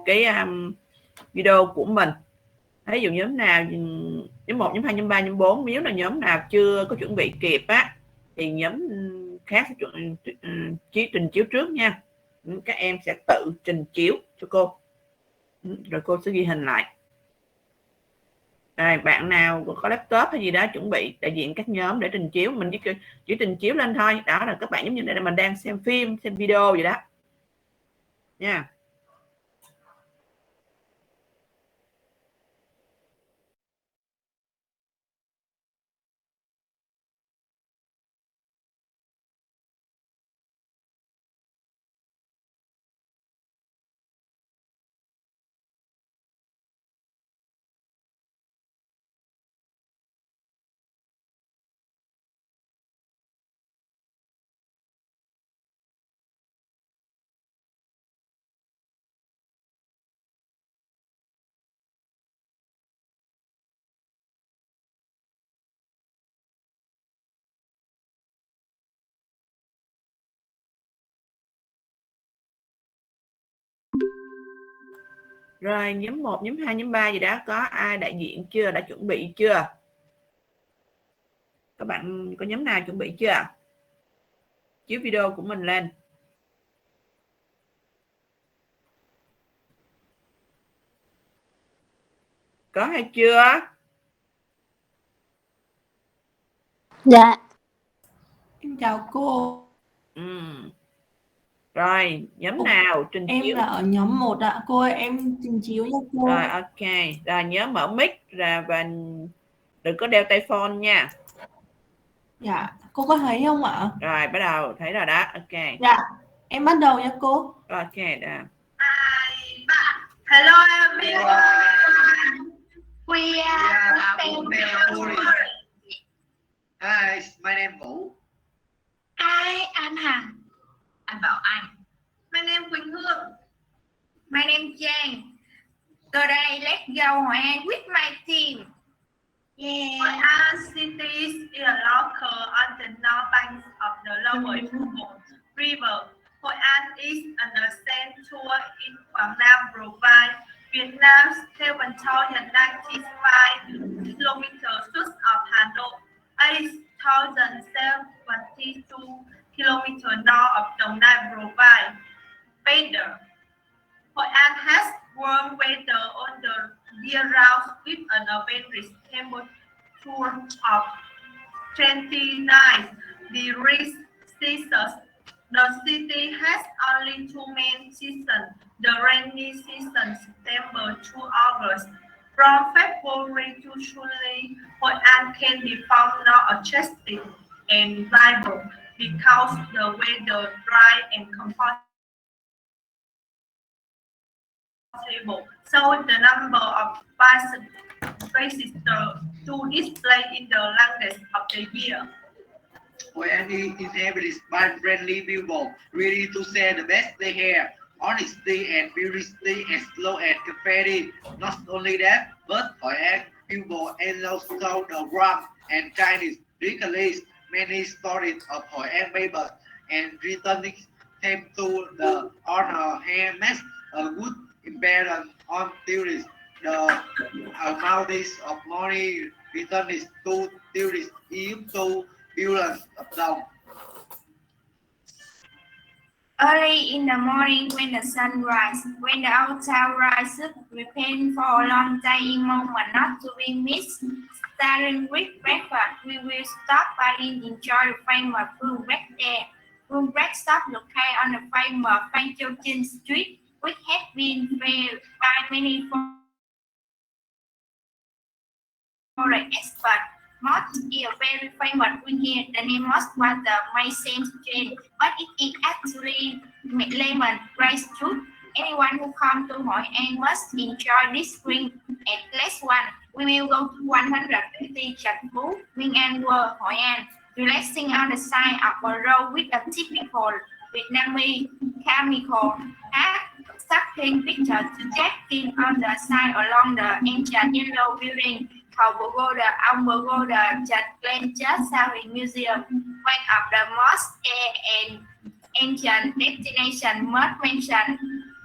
cái video của mình. Ví dụ nhóm nào nhóm 1, nhóm 2, nhóm 3, nhóm 4, nếu là nhóm nào chưa có chuẩn bị kịp á thì nhóm khác sẽ trình chiếu trước nha. Các em sẽ tự trình chiếu cho cô, rồi cô sẽ ghi hình lại. Rồi, bạn nào có laptop hay gì đó chuẩn bị đại diện các nhóm để trình chiếu, mình chỉ trình chiếu lên thôi. Đó là các bạn giống như đây là mình đang xem phim, xem video vậy đó nha. Rồi, nhóm 1, nhóm 2, nhóm 3 gì đó có ai đại diện chưa, đã chuẩn bị chưa? Các bạn có nhóm nào chuẩn bị chưa? Chiếu video của mình lên. Có hay chưa? Dạ. Em chào cô. Rồi, nhóm nào trình chiếu? Em là ở nhóm 1 ạ. Cô ơi, em trình chiếu nha cô. Rồi, ok. Rồi, nhớ mở mic ra và đừng có đeo tai phone nha. Dạ, cô có thấy không ạ? Rồi, bắt đầu. Thấy rồi đó, ok. Dạ, em bắt đầu nha cô. Ok, đó. Hello everyone. We are Imperial. Hi, my name Vũ. Hi, I'm Hằng. Anh Bảo Anh. My name Quỳnh Hương. My name Trang. Today, let's go Hội An with my team. Yeah. Hội An city is located on the north bank of the lower river. Hội An is an ascent tour in Quảng Nam province, Vietnam, 7,095 km south of Hà Nội, 8,072 km north of Đồng Nai province. Weather. Hội An has warm weather on the year round with an average temperature of 29 degrees Celsius. The city has only two main seasons, the rainy season September to August. From February to July, Hội An can be found not attractive and vibrant because the weather dry and comfortable. So the number of visitors to display in the longest of the year. Hội An is inhabited by friendly people, ready to say the best they have, honesty and purity as slow and confetti. Not only that, but Hội An people and also the rum and Chinese recalls many stories of Hội An papers and returning them to the honor hand a good imbalance on tourists. The amounts of money returned to tourists is to billions of dollars. Early in the morning when the sun rises, when the old town rises, preparing for a long day in moment not to be missed. Starting with breakfast, we will stop by and enjoy the famous Phương Bread there. Phương Bread stop located on the famous Phan Châu Trinh Street, which has been filled by many foreign experts. Most is a very famous one here. The name was the my same strain, but it is actually lemon rice juice. Anyone who comes to Hội An must enjoy this drink at least one. We will go to 150 Trạch Phú, Nguyên An World, Hội An, relaxing on the side of a road with a typical Vietnamese chemical hat, taking pictures to check-in on the side along the ancient yellow building. Cầu Pagoda, Ông Pagoda, Trạch Glen Church, Southern Museum, one of the most and ancient destination must mention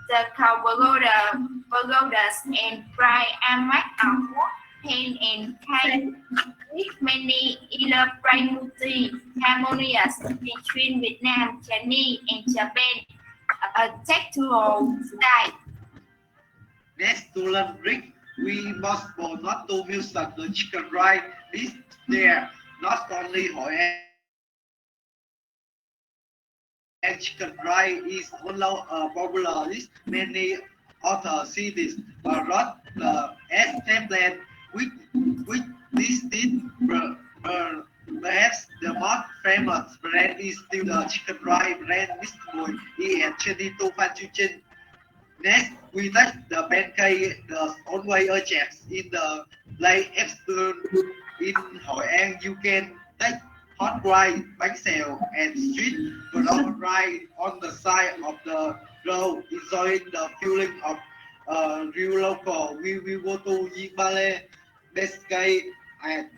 The pagodas and bright armor of wood, paint and kind with many illustrations harmonious between Vietnam, Chinese, and Japan. A textual style. Next to learn Greek, we must go not to miss the chicken rice dish there. Not only Hội An chicken rice is also a popular dish. Many other cities brought the as template with this dish. Perhaps the most famous brand is still the chicken rice brand Mr. He had 22 fan. Next, we touch the pancake, the only objects in the late afternoon in Hội An. You can take hot rice, bánh xèo, and sweet brown rice on the side of the road, enjoying the feeling of real local. We will go to Yibale, Biscay, at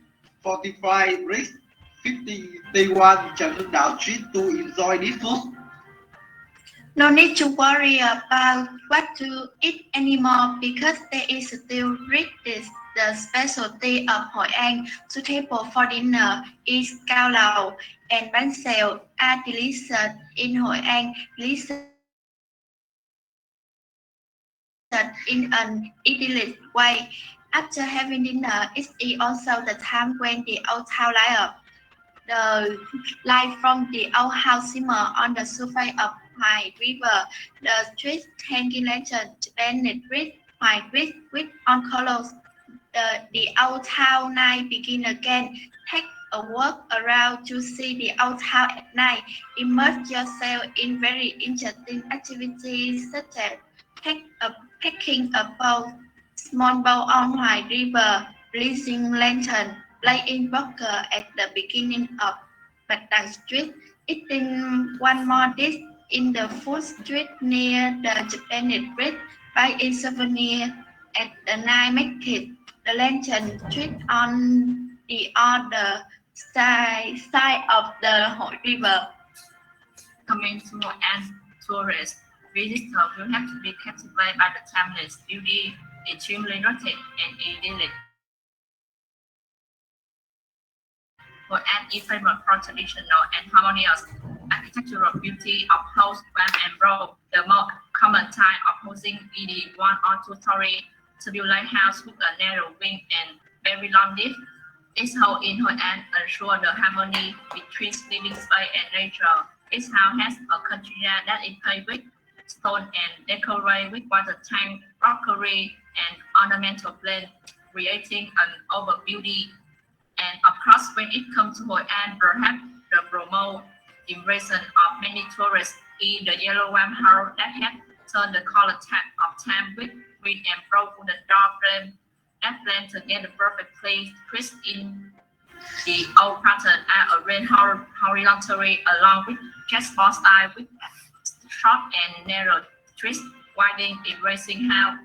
45 Bricks, 51 Trần Hưng Đạo Street to enjoy this food. No need to worry about what to eat anymore because there is still rich dish. The specialty of Hội An, suitable for dinner, is cao lầu and bánh xèo are delicious in Hội An, delicious in an idyllic way. After having dinner, it is also the time when the old town light up. The light from the old house simmer on the surface of my river. The street hanging lantern painted red, white, with on colors. The old town night begin again. Take a walk around to see the old town at night. Immerse yourself in very interesting activities such as picking a small boat on White River, blazing lantern, playing poker at the beginning of Bạch Street, eating one more dish in the food street near the Japanese Bridge, buying souvenir at the night market, the lantern street on the other side of the Hội River. Coming to an tourist visitor will have to be captivated by the timeless beauty, extremely romantic and idyllic. For an famous for traditional and harmonious architectural beauty of house, farm, and road. The more common type of housing is the 1 or 2 story tubular house with a narrow wing and very long lift. This house in Hội An ensures the harmony between living space and nature. This house has a courtyard that is paved with stone and decorated with water tank, rockery, and ornamental plants, creating an over beauty. And of course, when it comes to Hội An, perhaps the promote impression of many tourists is the yellow warm house that has turned the color of time with green and brown wooden door frame that blend together perfectly. Trees in the old pattern are arranged horizontally along with chessboard style with short and narrow trees, widening embracing house.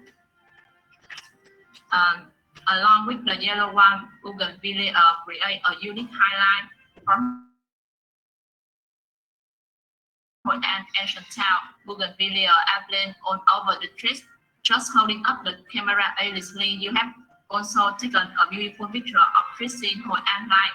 Along with the yellow one, bougainvillea create a unique highlight from Hội An ancient town. Bougainvillea are blend all over the trees. Just holding up the camera aimlessly, you have also taken a beautiful picture of trees in Hội An night.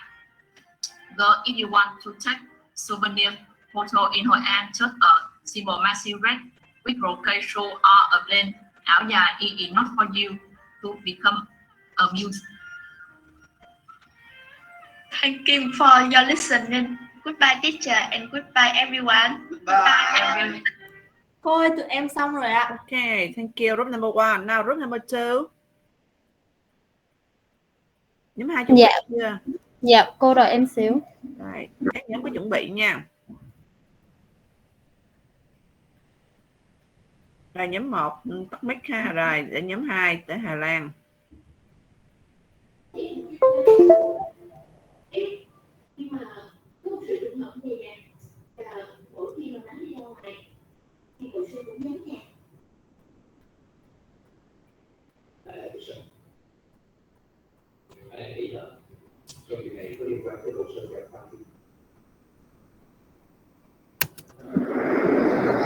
Though if you want to take souvenir photo in Hội An, just a simple massive red with brocade show or a blend áo dài is enough for you to become amused. Thank you for your listening. Goodbye teacher and goodbye everyone. Bye. Cô ơi, tụi em xong rồi ạ. Okay, thank you. Group number 1. Now group number 2. Nhóm 2 chuẩn bị chưa? Dạ, cô đợi em xíu. Rồi, các nhóm có chuẩn bị nha. Rồi nhóm 1 tắt mic ha, rồi để nhóm 2 tới Hà Lan.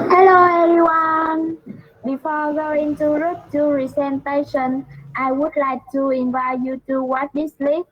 Hello everyone. Before going to route to presentation, I would like to invite you to watch this clip.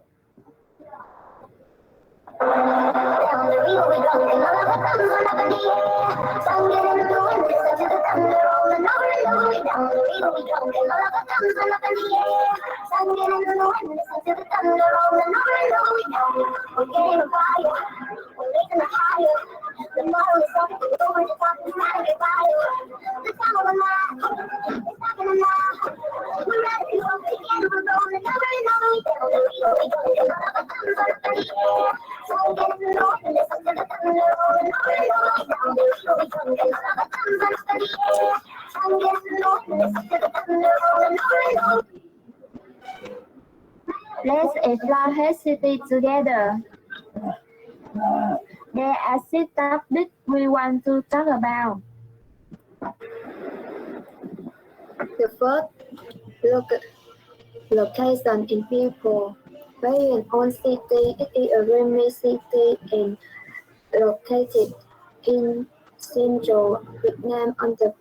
Let's explore her city together. There are 6 topics we want to talk about. The first, location in people. Very an old city, it is a renowned city and located in central Vietnam on the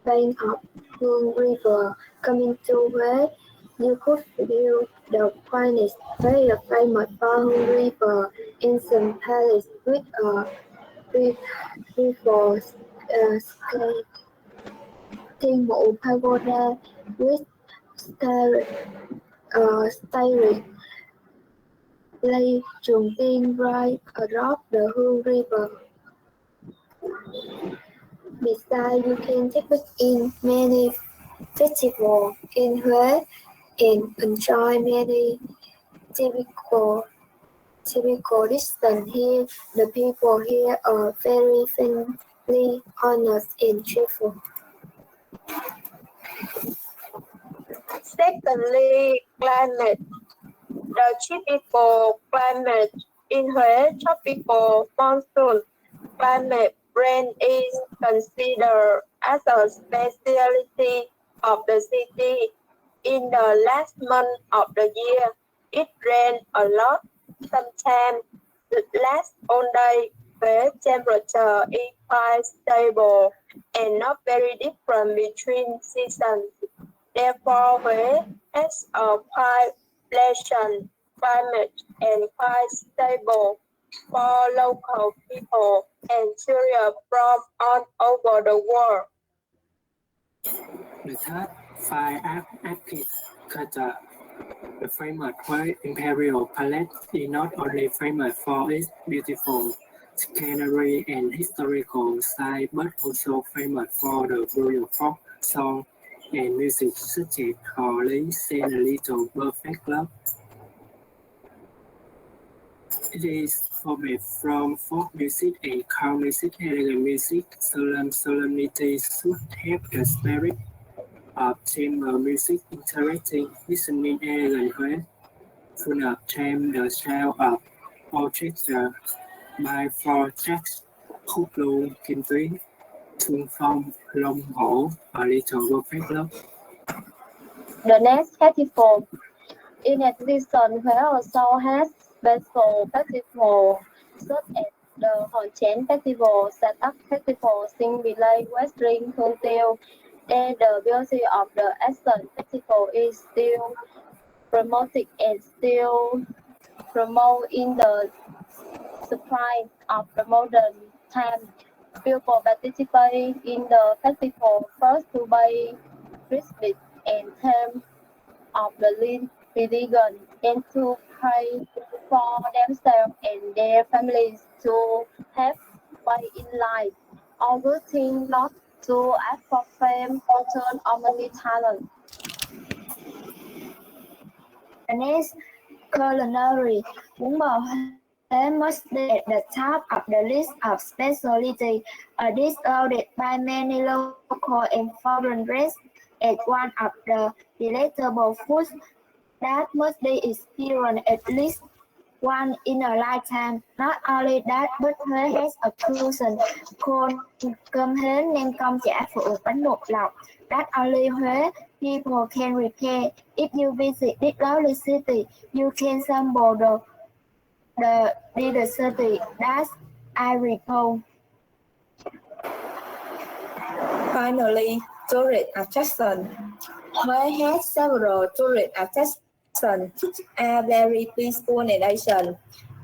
bank of Hương River. Coming to Huế, you could view the finest, very famous for Hương River, ancient palace with a beautiful Thiên Mụ Pagoda with starry Lake Trường Tiên right across the Hương River. Besides, you can take part in many festivals in Huế and enjoy many typical dishes here. The people here are very friendly, honest, and cheerful. Secondly, climate. The typical climate in Huế, tropical monsoon climate rain is considered as a specialty of the city. In the last month of the year, it rains a lot. Sometimes it lasts all day. Huế temperature is quite stable and not very different between seasons. Therefore, Huế has a quite pleasant climate and quite stable for local people and tourists from all over the world. The third, fine architecture. The famous Huế Imperial Palace is not only famous for its beautiful scenery and historical sites, but also famous for the royal folk song and music such as Holy Saint a Little Perfect Love. It is formed from folk music and choral music. Elegant music, solemnity should have the spirit of chamber music, interacting, listening, elegant Huế, full of charm, the sound of orchestra by 4 tracks, khúc lu, kim tuyến, xuân phong, long hổ, A Little Perfect Love. The next festival. In addition, Huế also has special festivals such as the Hòn Chén Festival, Sa-Tắc Festival, Sing Village, Western Hương Tiêu. And the beauty of the Asian Festival is still promoted and still promoted in the supply of the modern time. People participate in the festival first to buy respect and terms of the religion and to pray for themselves and their families to have way in life. All good things not to ask for fame, fortune, or money talent. The next, culinary. Bún bò Huế must be at the top of the list of specialties. A dish loaded by many local and foreign guests as one of the delectable foods that must be experienced at least once in a lifetime. Not only that, but Huế has a cuisine called cơm hến nem công chả phượng bánh bột lọc that only Huế people can repair. If you visit this lovely city, you can sample the diversity that I recall. Finally, tourist attractions. Huế has several tourist attractions which are very peaceful nation.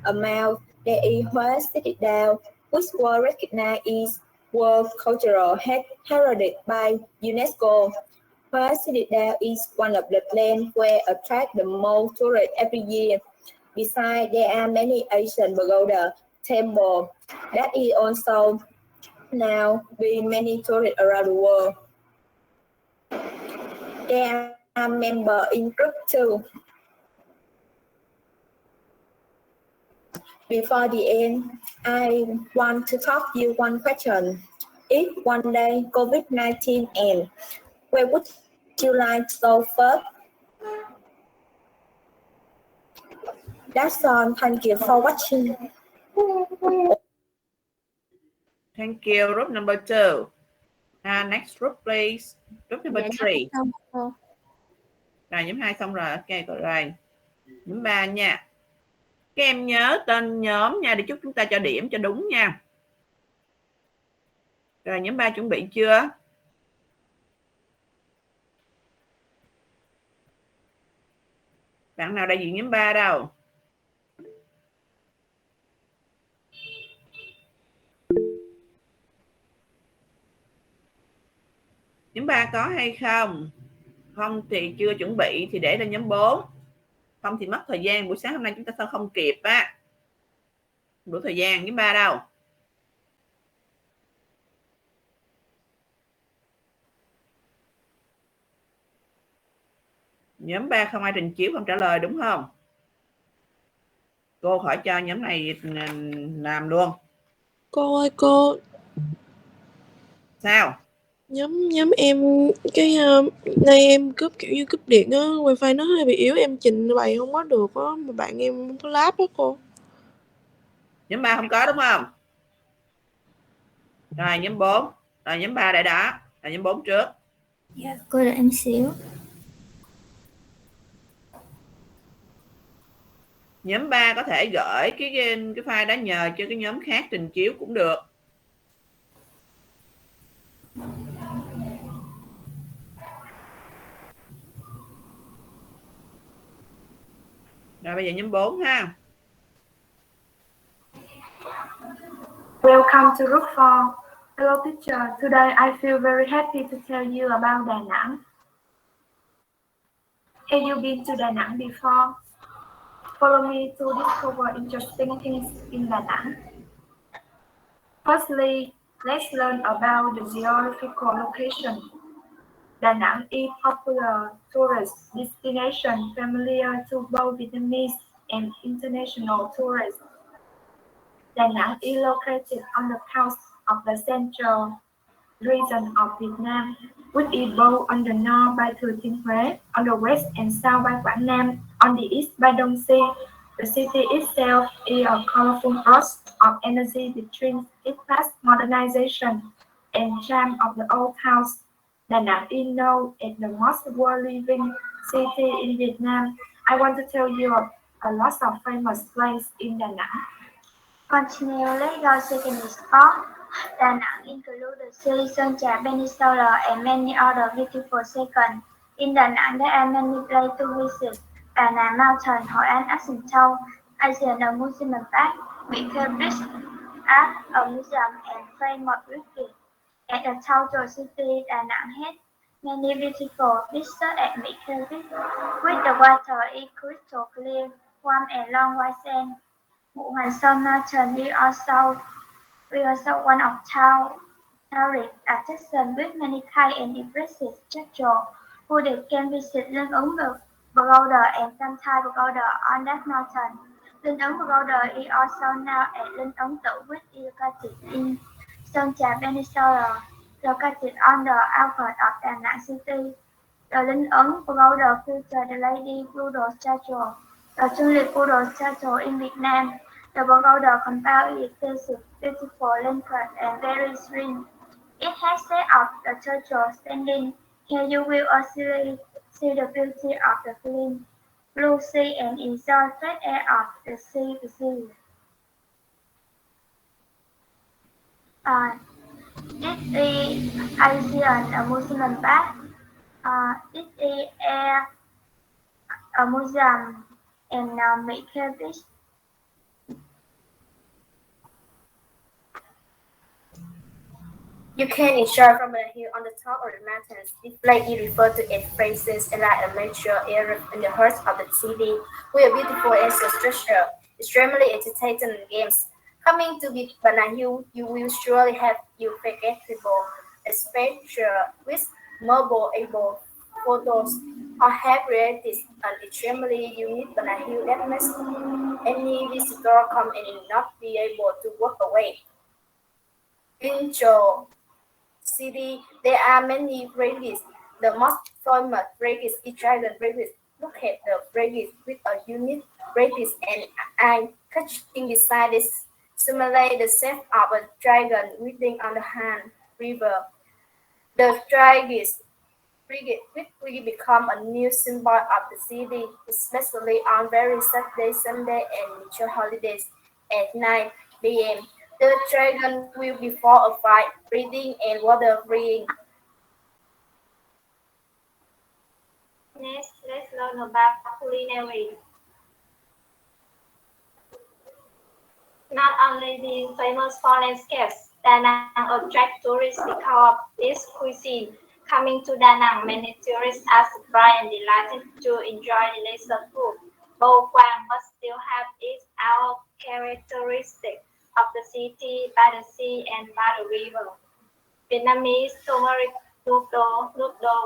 Among there is Huế City Dao, which was recognized as World Cultural Heritage by UNESCO. Huế City Dao is one of the places where attract the most tourists every year. Besides, there are many ancient pagoda temples that is also now be many tourists around the world. There are members in group too. Before the end, I want to talk you one question. If one day COVID-19 ends, where would you like to go first? That's all. Thank you for watching. Thank you. Group number 2. Next group please. Group number 3. Rồi nhóm 2 xong rồi. Ok rồi. Nhóm 3 nha. Các em nhớ tên nhóm nha để chúc chúng ta cho điểm cho đúng nha. Rồi nhóm 3 chuẩn bị chưa? Bạn nào đại diện nhóm 3 đâu? Nhóm 3 có hay không? Không thì chưa chuẩn bị thì để lên nhóm 4. Không thì mất thời gian. Buổi sáng hôm nay chúng ta sao không kịp á. Đủ thời gian. Nhóm 3 đâu? Nhóm 3 không ai trình chiếu không trả lời đúng không? Cô khỏi cho nhóm này làm luôn. Cô ơi cô. Sao? Nhóm em cái nay em cúp kiểu như cúp điện á, wifi nó hơi bị yếu, em trình bày không có được á, mà bạn em không có lab á cô. Nhóm 3 không có đúng không? Rồi nhóm 4. Rồi nhóm 3 để đó. Rồi nhóm 4 trước. Dạ, cô đợi em xíu. Nhóm 3 có thể gửi cái file đó nhờ cho cái nhóm khác trình chiếu cũng được. Rồi bây giờ nhóm 4 ha. Welcome to Group 4. Hello teacher, today I feel very happy to tell you about Da Nang. Have you been to Da Nang before? Follow me to discover interesting things in Da Nang. Firstly, let's learn about the geographical location. Da Nang is a popular tourist destination familiar to both Vietnamese and international tourists. Da Nang is located on the coast of the central region of Vietnam, which is both on the north by Thừa Thiên Huế, on the west and south by Quảng Nam, on the east by Dong Xi. The city itself is a colorful burst of energy between its past modernization and charm of the old house. Da Nang is known as the most world-living city in Vietnam. I want to tell you a lot of famous places in Da Nang. Continue, let's go second spot. Da Nang includes the city Sơn Trà Peninsula and many other beautiful seconds. In Da Nang, there are many places to visit. Da Nang Mountain, Hội An Action Town, Asian Amusement Park, Imperial Bridge, Art, a museum, and famous wiki. At the total city, Da Nang has many beautiful beaches at Imperial Bridge, with the water is crystal clear, warm and long white sand. Ngũ Hành Sơn Mountain is also one of tourist attraction with many kind and impressive structures. Who they can visit Linh Ứng Pagoda and some Thai pagoda on that mountain. Linh Ứng Pagoda is also known as Linh Ứng Tự, which is located in Sơn Trà Peninsula, located on the outskirts of Da Nang city. The Linh Ứng Pagoda features the Lady Buddha statue, the tulip Buddha statue in Vietnam. The pagoda compound is extensive, beautiful, landscape, and very serene. It has set up the church standing. Here you will also see the beauty of the clean blue sea and enjoy fresh air of the sea. It is Asian Amusement Park. It is a museum in Mickey Beach. You can enjoy from a hill on the top of the mountains. This lake is referred to as phrases like a major area in the heart of the city, with a beautiful infrastructure, extremely entertaining games. Coming to Banana, you will surely have your forgettable adventure with mobile-able photos, or have created an extremely unique Banana that makes any visitor come and not be able to walk away. In City, there are many bridges. The most famous bridge is Dragon Bridge. Look at the bridge with a unique bridge and eye catching beside this simulate the shape of a dragon written on the Han River. The dragon quickly become a new symbol of the city, especially on very Saturday, Sunday, and major holidays at 9 p.m. The dragon will be for a fight, breathing and water breathing. Next, let's learn about culinary. Not only being famous for landscapes, Da Nang attracts tourists because of its cuisine. Coming to Da Nang, many tourists are surprised and delighted to enjoy delicious food. Bo Quang must still have its own characteristics of the city, by the sea, and by the river. Vietnamese turmeric noodle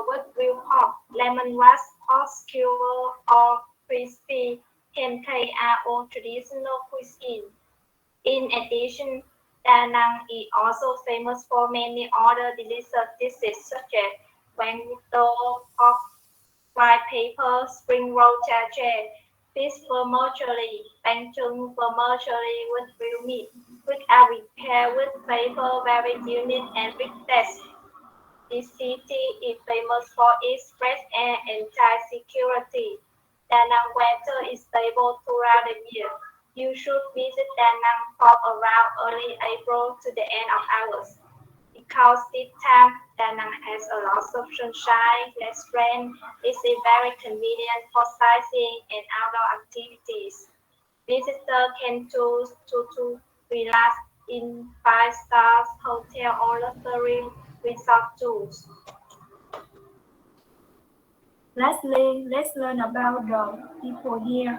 with grilled pork, lemon rice, pork skewer, or crispy pancake are all traditional cuisine. In addition, Da Nang is also famous for many other delicious dishes such as quang tô, pork fried paper, spring roll cha cha, fish vermicelli, bánh trưng vermicelli with grilled meat, which are prepared with flavor very unique and rich taste. This city is famous for its fresh air and tight security. Da Nang weather is stable throughout the year. You should visit Da Nang from around early April to the end of August. Because this time Da Nang has a lot of sunshine, less rain, it is very convenient for sightseeing and outdoor activities. Visitors can choose to relax in 5-star hotel or luxury resort tours. Lastly, let's learn about the people here.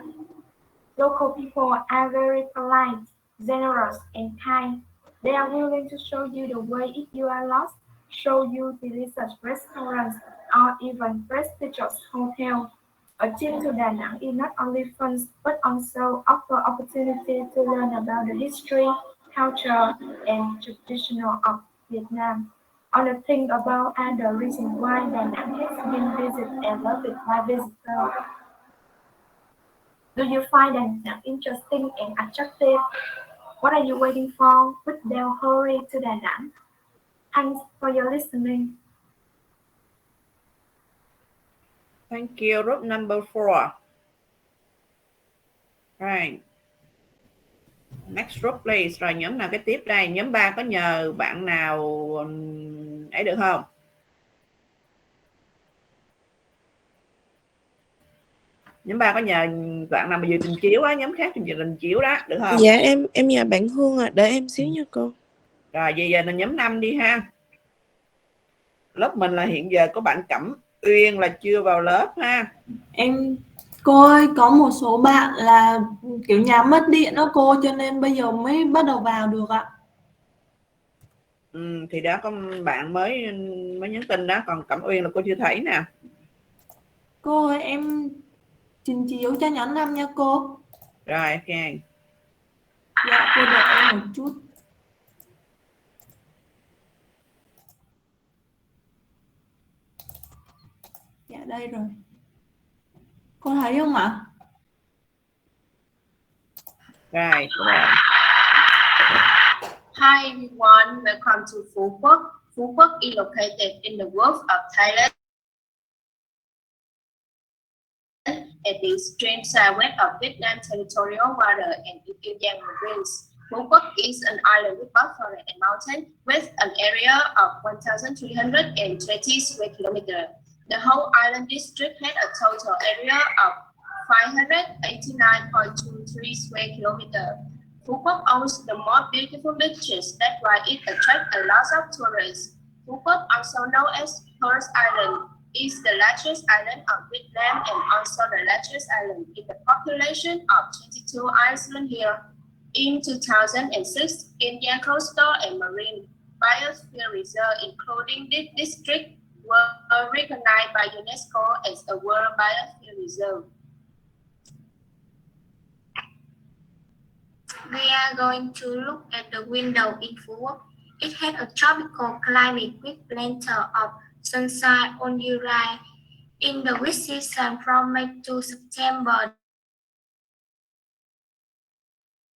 Local people are very polite, generous, and kind. They are willing to show you the way if you are lost, show you delicious restaurants, or even prestigious hotels. A trip to Da Nang is not only fun but also offer opportunity to learn about the history, culture, and traditional of Vietnam. Other thing about are the reason why Da Nang has been visited and loved by visitors. Do you find Da Nang interesting and attractive? What are you waiting for? Put down hurry to Da Nang. Thanks for your listening. Thank you. Group number 4. Right. Next group please. Rồi nhóm nào cái tiếp đây? Nhóm 3 có nhờ bạn nào ấy được không? Nhóm 3 có nhờ bạn nào mà dự trình chiếu á, nhóm khác dự trình chiếu đó, được không? Dạ em nhờ bạn Hương à, đợi em xíu nha cô. Rồi bây giờ là nhóm 5 đi ha. Lớp mình là hiện giờ có bạn Cẩm Uyên là chưa vào lớp ha. Cô ơi, có một số bạn là kiểu nhà mất điện đó cô, cho nên bây giờ mới bắt đầu vào được ạ. Thì đó có bạn mới nhắn tin đó, còn Cẩm Uyên là cô chưa thấy nè. Cô ơi, em trình chiếu cho nhóm 5 nha cô. Rồi ok. Dạ cô đợi em một chút. Dạ đây rồi. Cô thấy không ạ? Rồi, Hi everyone, welcome to Phú Quốc. Phú Quốc is located in the Gulf of Thailand at the extreme southwest of Vietnam territorial water and Imperial province. Phú Quốc is an island with both forest and mountain, with an area of 1,320 square kilometers. The whole island district had a total area of 589.23 square kilometers. Phú Quốc owns the most beautiful beaches. That's why it attracts a lot of tourists. Phú Quốc, also known as First Island, is the largest island of Vietnam and also the largest island in the population of 22 islands here. In 2006, Indian Coastal and Marine Biosphere Reserve, including this district, were recognized by UNESCO as a World Biosphere Reserve. We are going to look at the window in Phú Quốc. It had a tropical climate with plenty of sunshine all year round. In the wet season from May to September,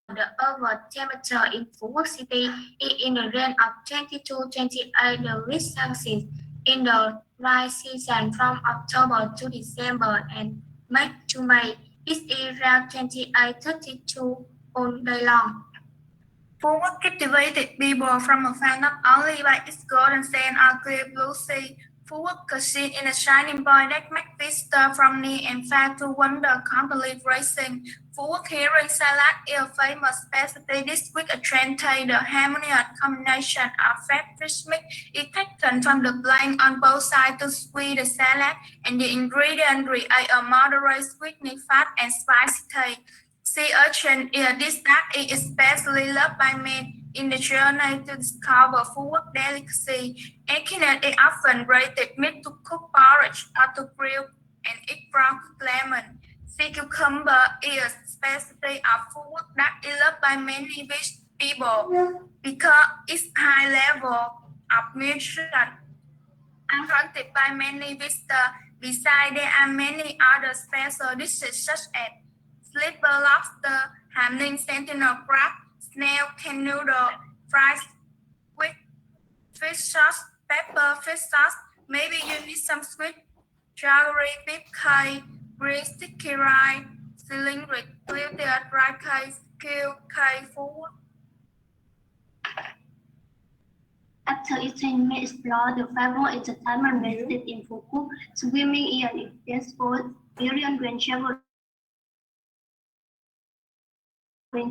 the average temperature in Phú Quốc City is in the range of 20 to 28 degrees Celsius. In the dry season from October to December and May to May, it is around 28-32 all day long. Phú Quốc captivated people from afar not only by its golden sand or clear blue sea. Phú Quốc cuisine is a shining point that makes visitors from near and far to wonder complete racing. Phú Quốc herring salad is a famous specialty dish with a trendy, the harmonious combination of fresh fish meat is taken from the blend on both sides to sweet the salad, and the ingredients create a moderate sweetness, fat, and spicy taste. Sea urchin is a dish that is especially loved by men in the journey to discover Phú Quốc delicacy. Echinacea is often braided meat to cook porridge or to grill and eat brown cooked lemon. Sea cucumber is a specialty of Phú Quốc that is loved by many rich people because its high level of nutrition and wanted by many visitors. Besides, there are many other special dishes such as slipper lobster, ham ninh sentinel crab, snail can noodle, fried with fish sauce, pepper fish sauce. Maybe you need some sweet jaggery beef cake, green sticky rice, cylindric, clear dry cake, kale cake, Phú Quốc. After eating, we explore the favorite entertainment based in Phú Quốc. Swimming is an intense sport experience when traveling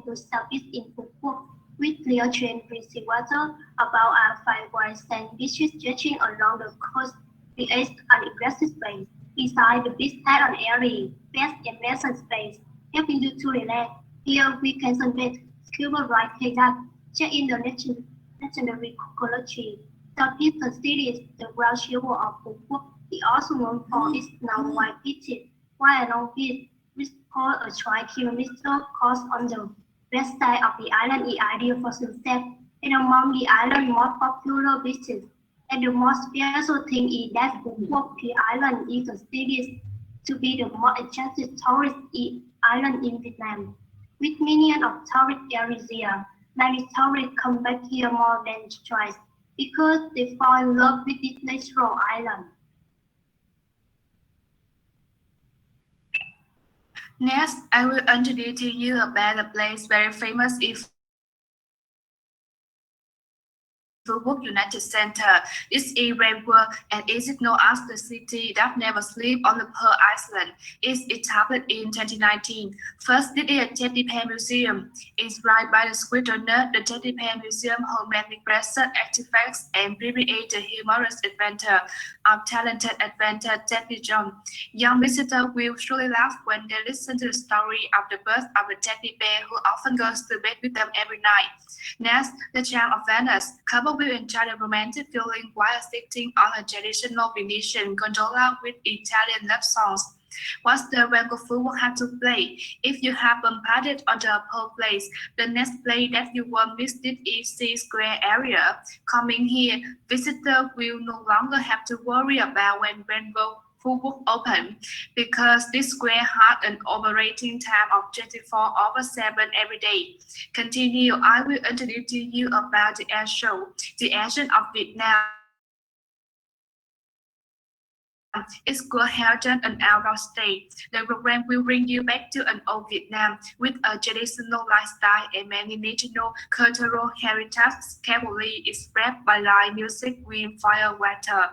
to southeast in Phú Quốc, with clear tranquil water, about 5 white sand beaches stretching along the coast, creates an aggressive space. Beside the beach has an area, best and pleasant space, helping you to relax. Here we can sunbathe, scuba ride kayak, check in the legendary ecology. Southeast the city is the ground zero of Phú Quốc. It also known for its non-white beaches, while along beach, which called a 3-kilometer course on the west side of the island is ideal for sunset. And among the island's most popular beaches, and the most special thing is that Phú Quốc, the island, is considered to be the most attractive tourist island in Vietnam. With millions of tourists every year, many tourists come back here more than twice because they fall in love with this natural island. Next, I will introduce to you about a place very famous in Phú Quốc United Center. This is Imperial and is known as the city that never sleeps on the Pearl Island. It's established in 2019. First, this is a teddy bear museum. It's right by the Switzerland. The teddy bear museum holds many present artifacts and recreates the humorous adventure of talented adventure Teddy John. Young visitors will surely laugh when they listen to the story of the birth of a teddy bear who often goes to bed with them every night. Next, the charm of Venice. Couple will enjoy the romantic feeling while sitting on a traditional Venetian gondola with Italian love songs. What's the Rango Phú Quốc have to play? If you have bombarded on the Pearl Place, the next place that you won't visit is Sea Square area. Coming here, visitors will no longer have to worry about when Rango Phú Quốc open, because this square has an operating time of 24/7 every day. Continue, I will introduce to you about the air show, the Air Show of Vietnam. It's good health and out of state. The program will bring you back to an old Vietnam with a traditional lifestyle and many national cultural heritage carefully expressed by live music, wind, fire, water.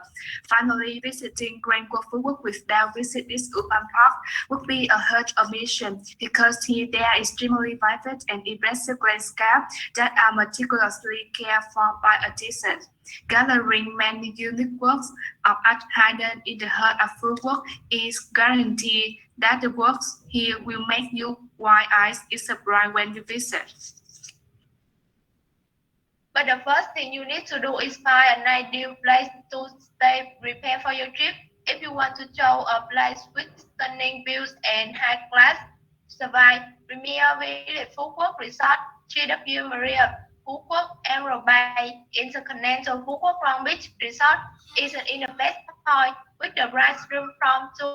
Finally, visiting Grand Quốc Phú Quốc without visit this urban park would be a hard omission because here there are extremely vivid and impressive landscapes that are meticulously cared for by artists. Gathering many unique works of art hidden in the heart of Phú Quốc is guaranteed that the works here will make you wide eyes is surprised when you visit. But the first thing you need to do is find an ideal place to stay, prepare for your trip. If you want to show a place with stunning views and high-class survive, Premier Village Phú Quốc Resort, GW Marriott, Phú Quốc Emerald Bay, Intercontinental Phú Quốc Long Beach Resort is in the best point with the price room from 2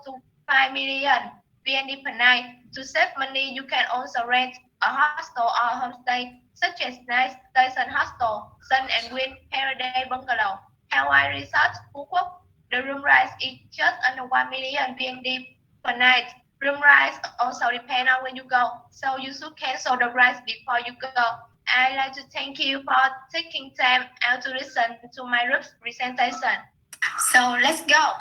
to 5 million VND per night. To save money, you can also rent a hostel or homestay such as Nice Station Hostel, Sun and Wind Paradise Bungalow, Hawaii Resort Phú Quốc. The room price is just under 1 million VND per night. Room price also depend on when you go, so you should cancel the price before you go. I'd like to thank you for taking time out to listen to my group's presentation. So let's go.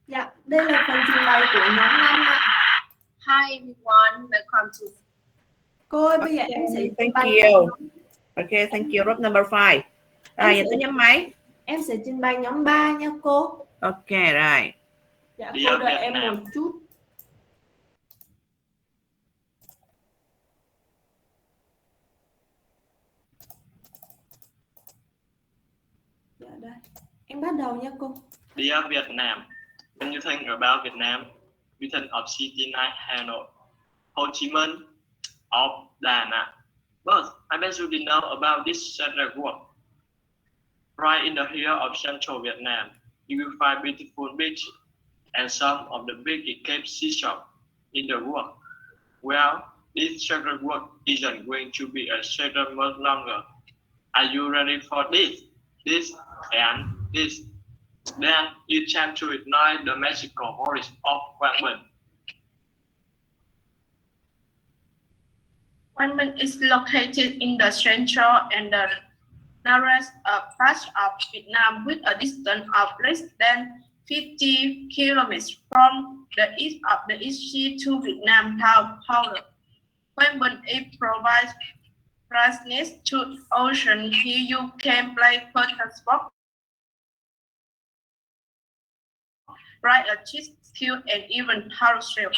Dạ, đây là phần trình bày của nhóm 5 ạ. Hi everyone, welcome to. Cô ơi, bây giờ em sẽ trình Thank bày. you. Okay, thank you. Group number 5. Giờ tới nhóm mấy? Em sẽ trình bày nhóm 3 nha cô. Ok, rồi. Dạ, cô đợi em một chút. Dạ đây. Em bắt đầu nha cô. Dear Vietnam, when you think about Vietnam, you think of city like Hanoi, Ho Chi Minh, or Đà Nẵng. But I bet you didn't know about this central world. Right in the heart of central Vietnam, you will find beautiful beaches and some of the biggest cape seashore in the world. Well, this central world isn't going to be a second much longer. Are you ready for this? This and this? Then you tend to ignore the magical forest of Quang Binh. Quang Binh is located in the central and the northwest part of Vietnam with a distance of less than 50 kilometers from the east of the East Sea to Vietnam town Paolo. Quang Binh provides freshness to ocean. Here you can play water sport, ride a jet ski, and even parasail.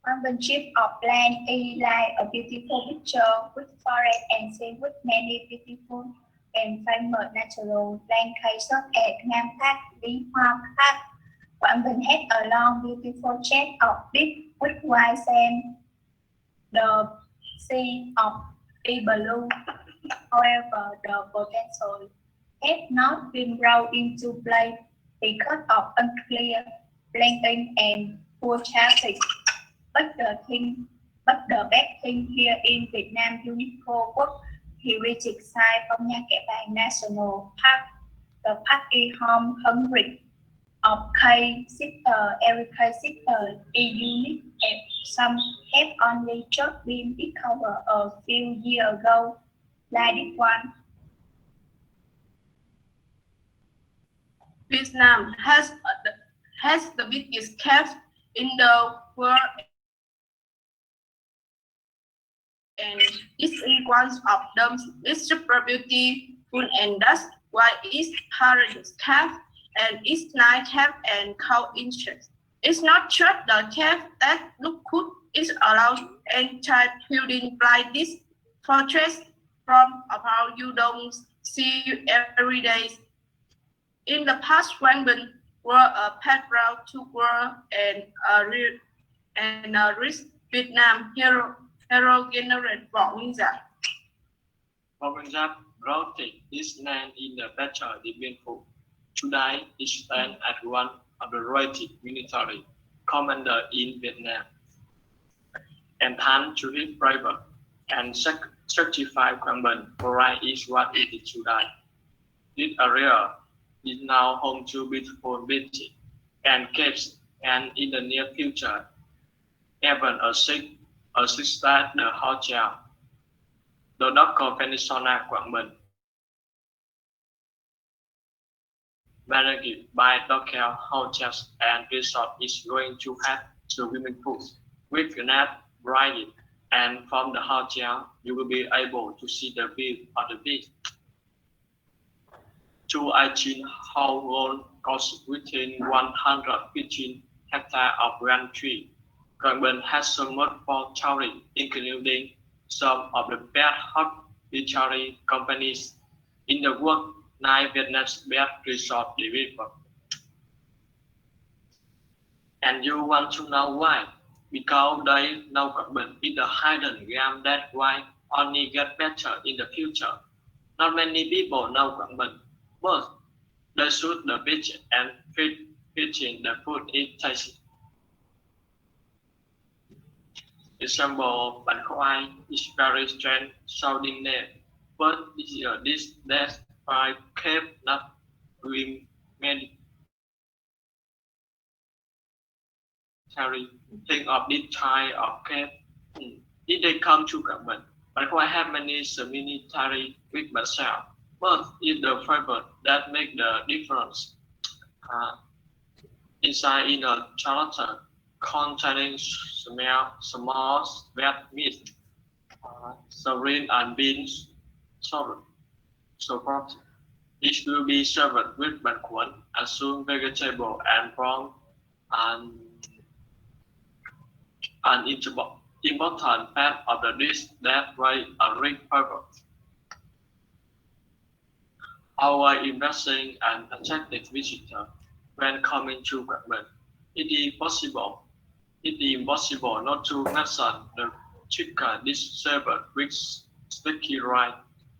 On the strip of land is like a beautiful picture with forest and sea with many beautiful and famous natural landscapes such as Nam Park, Lý Hoa Park. Quảng Bình has a long beautiful chain of big with white sand. The sea of the blue. However, the potential has not been brought into play because of unclear planting and poor traffic. But the best thing here in Vietnam UNESCO World Heritage Site from Nha Kẻ Bàng National Park. The park is home hundreds of K-sister, every K-sister is unique and some have only just been discovered a few years ago, like this one. Vietnam has the biggest caves in the world, and this is one of them. It's super beautiful, and that's why it's Paradise Cave and it's night cave and cow inches. It's not just the cave that look good. It's allowed entire building like this fortress from about you don't see every day. In the past, Quang Binh were a pet route to war and a rich Vietnam hero generate Võ Nguyên Giáp. Võ Nguyên Giáp brought this land in the battle eventful. Today, he stands as one of the rated military commander in Vietnam. And thanks to his bravery and certified Quảng Bình, Morai is what it is today. This area is now home to beautiful beaches and caves, and in the near future, even a six-star the hotel. The local peninsula Quảng Bình, managed by local hotels and resorts, is going to have swimming pools with enough variety, and from the hotel you will be able to see the view of the beach. 218 households cost within 115 hectares of grand tree. Quảng Bình has so much for tourism, including some of the best hospitality companies in the world. 9 Vietnam's best resort developers. And you want to know why? Because they know Quảng Bình is a hidden gem that why only get better in the future. Not many people know Quảng Bình, but they shoot the beach and fishing the food is tasty. Example, Bánh Khoai is very strange sounding name, but this by cave not doing many. Think of this type of cave. Did they come to Quảng Bình? Bánh Khoai have many similarities with myself, but it's the flavor that make the difference. Inside in a charlotte containing small red meat, serene and beans, support. It will be served with bánh cuốn, assume vegetable and prawn, and an important part of the dish that way a rich flavor. Our investing and attractive visitor when coming to Quảng Bình. It is impossible not to mention the chicken dish served with sticky rice,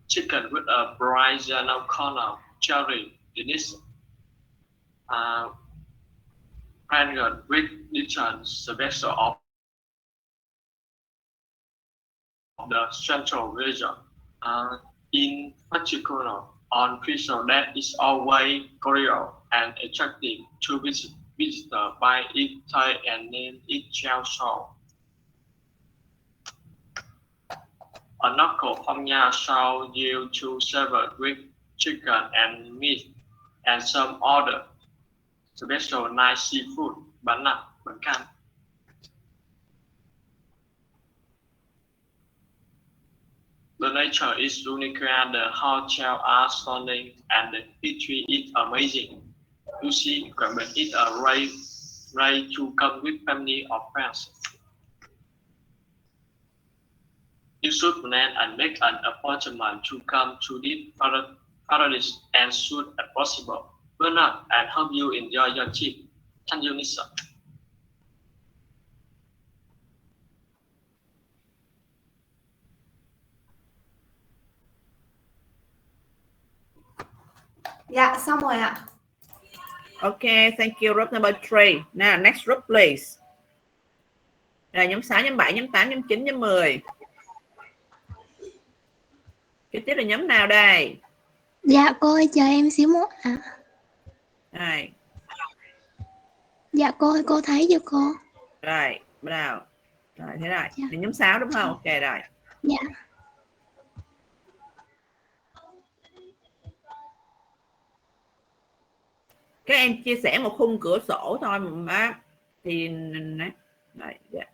chicken with a bright yellow corner, cherry, delicious, pregnant with different special of the central region. In particular, on Crystal that is always curious and attractive to visitors by its type and name it Chow Show. A knuckle phong nha shall yield to serve with chicken and meat and some other special nice seafood, bánh nạc, bánh canh. The nature is unique, the hotel are stunning, and the history is amazing. You see, Quảng Bình is a right to come with family or friends. You should plan and make an appointment to come to this paradise as soon as possible. Burn up and hope you enjoy your trip. Thank you, Nisa. Dạ, xong rồi ạ. Okay, thank you. Group number 3. Now, next group, please. Rồi, nhóm 6, nhóm 7, nhóm 8, nhóm 9, nhóm 10. Kế tiếp là nhóm nào đây? Dạ, cô ơi, chờ em xíu một ạ. Rồi. Dạ, cô ơi, cô thấy chưa cô? Rồi, bắt đầu. Rồi, thế rồi. Dạ. Là nhóm 6 đúng không? Ok, rồi. Dạ. Các em chia sẻ một khung cửa sổ thôi mà thì đấy, yeah.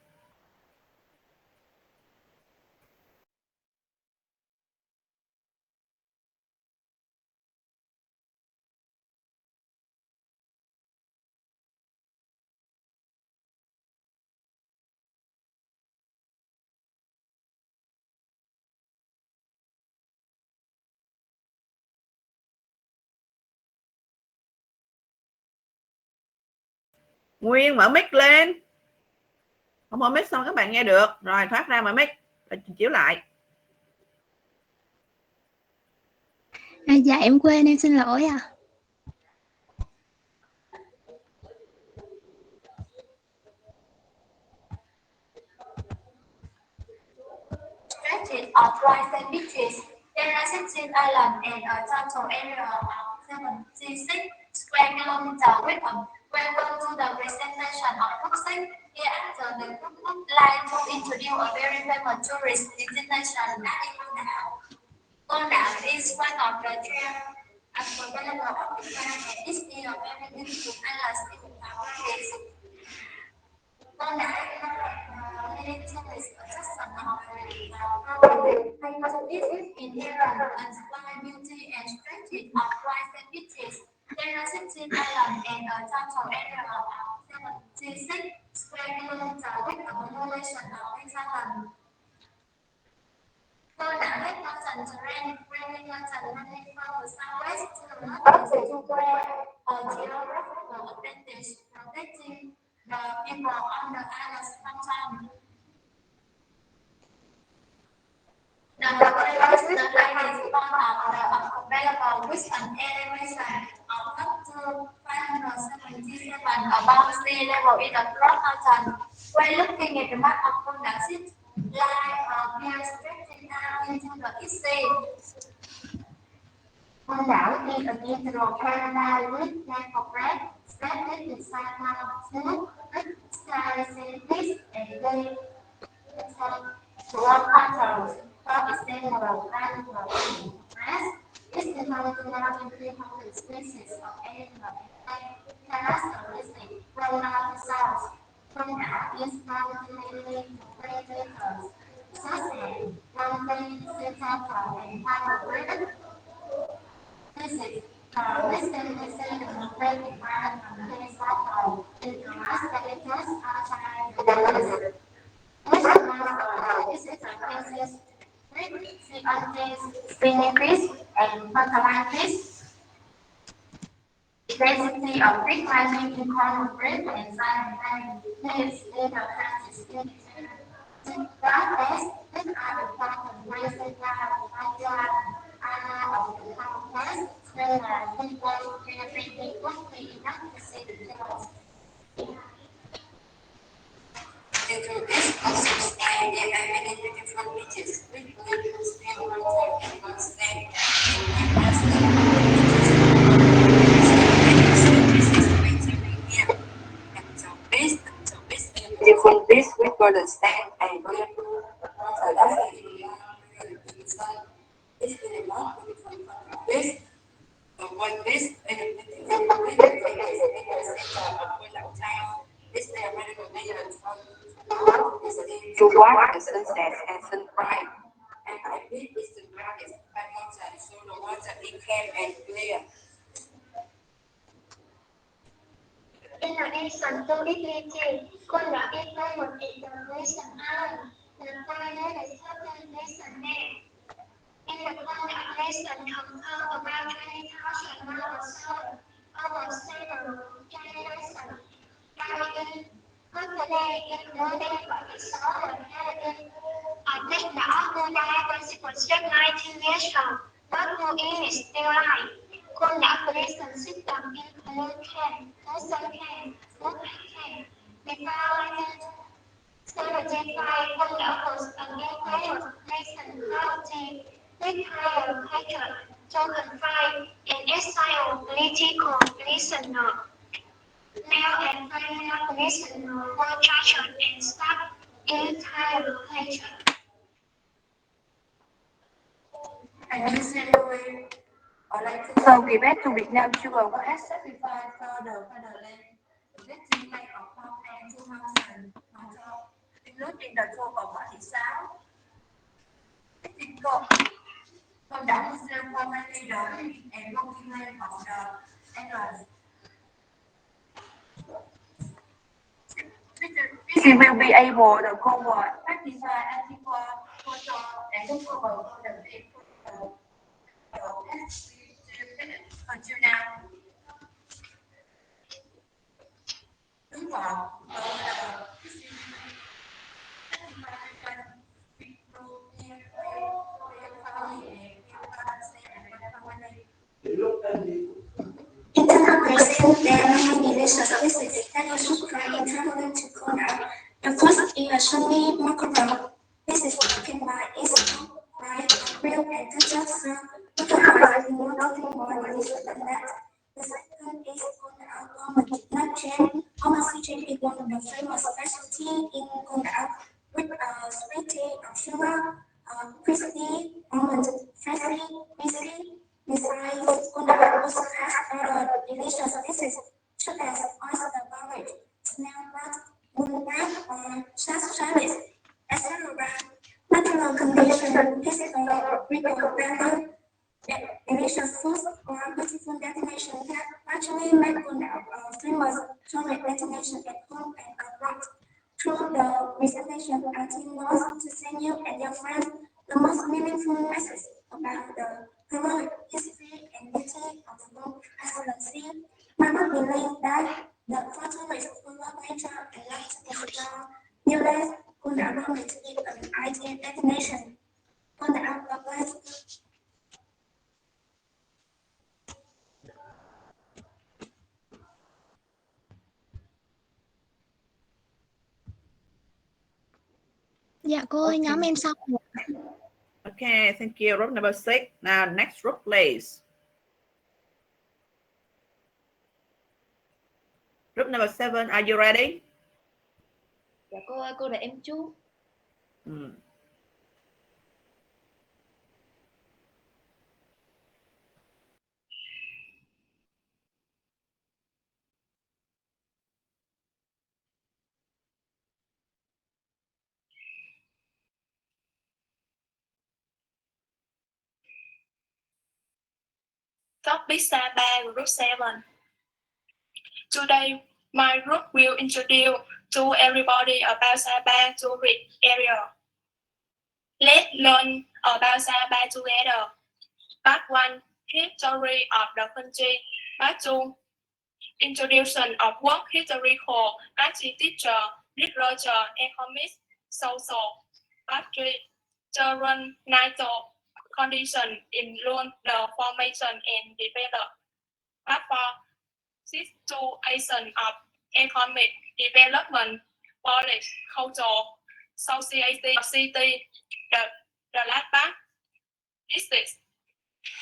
Nguyên mở mic lên. Không mở mic xong các bạn nghe được. Rồi thoát ra mở mic. Rồi chiếu lại. Dạ em quên, em xin lỗi ạ. Stretches or dry sand beaches. There are 16 islands and a total area of 76 square kilometers with them. Welcome to the presentation of Cruising. Here after the group would like to introduce a very famous tourist destination that is Đảo. Con đảo is one of the three unforgettable of the planet and is still a very beautiful island in our place. Con đảo leading tourist attraction of is inherent and supply beauty and stretches of rice and beaches. There are 16 islands and a total area of 76 square kilometers with a population of 6,000. Con đảo has mountain terrain, ranging from the southwest to the northwest to create a geographical advantage, protecting the people on the islands from time. The population is one of the available with an elevation of up to 577 above sea level in the cross mountain. When looking at the map of Con đảo sits like a pier stretching down into the East Sea. Con đảo is a natural paradise with land of red, spread with sidewalk, smooth, with sky, sea, and bay. One pattern for example, animal grass is divided into more than 300 species of animal and characteristic from north to south. Con đảo is primarily predators such as mountain, sea turtle, and pine species. Recently seen in great demand from case turtle in the last habitats outside the desert. This is a species with spinning fish and butterfly fish. Density of fish ranging in coral reef and sand lives in the Pacific. Grass fish are important grazing ground on the area of the complex, where people can be quickly enough to see the tails. Into this process, there are many beautiful beaches with beautiful still water and one sand and beautiful beach with golden sand and beautiful water. This is a lot beautiful beach. The one beach and a beautiful beach in the center of Quân Town. This is a medical vision to watch the sunset and sunrise. And I believe it's the brightest by mountain, so the water is clear and clear. In addition to its beauty, Con đảo is famous in the Grecian island. The planet is certain Grecian name. In the Con đảo Grecian contain about 20,000 miles of over several generations. Today is noted by the solar energy. Ở đất đảo Buda was constructed 19 years ago, but no is still alive. Con đảo Grecian system includes Can, Ocean Can, Wood Can, before 1975, con đảo was a new player of Grecian quality with higher culture, so confined and exile political listener. Now and final listener were captured and stopped entire culture. Additionally, so we went to Vietnam Sugar was certified for the fatherland, visiting lake of Phong and 2000, including the tour of Mã Thị Sáu. Con đảo Muslim formerly the and working land of the islands. She will be able to cover 55 anti-war photo and look over for the big photo. Until now. Đúng rồi. delicious visit that you should try in traveling to Korea. The first is a sunny macaron. This is taken by easy rice, real and ketchup sauce. With the rice, you want nothing more delicious than that. The second is Korea with nut jam. Almost chicken is one of the famous specialty in Korea with sweet tea of sugar, crispy almond, freshly whiskey. Besides, Korea also has other delicious dishes such as oyster porridge, snail bread, moon bread, or salad, etc. Natural condition, historical, regal value, delicious food, or beautiful destination that actually make Korea a famous tourist destination at home and abroad. Through the presentation, our team wants to send you and your friends the most meaningful message about the heroic history and beauty of both excellency. Mama believes that the photo is full of nature and love to explore new lands could allow me to be an ideal destination. On the outlook, Dạ cô ơi, nhóm em xong rồi. Okay, thank you. Group number 6. Now, next group, please. Group number 7, are you ready? Dạ cô ơi, cô đợi em chút. Topic Saba, Group 7. Today, my group will introduce to everybody about Saba tourist area. Let's learn about Saba together. Part 1, History of the country. Part 2, Introduction of work historical, architecture, literature, economics, social. Part 3, current natural conditions influence the formation and development. Part 4, situation of economic development, politics, culture, society of city. The last part,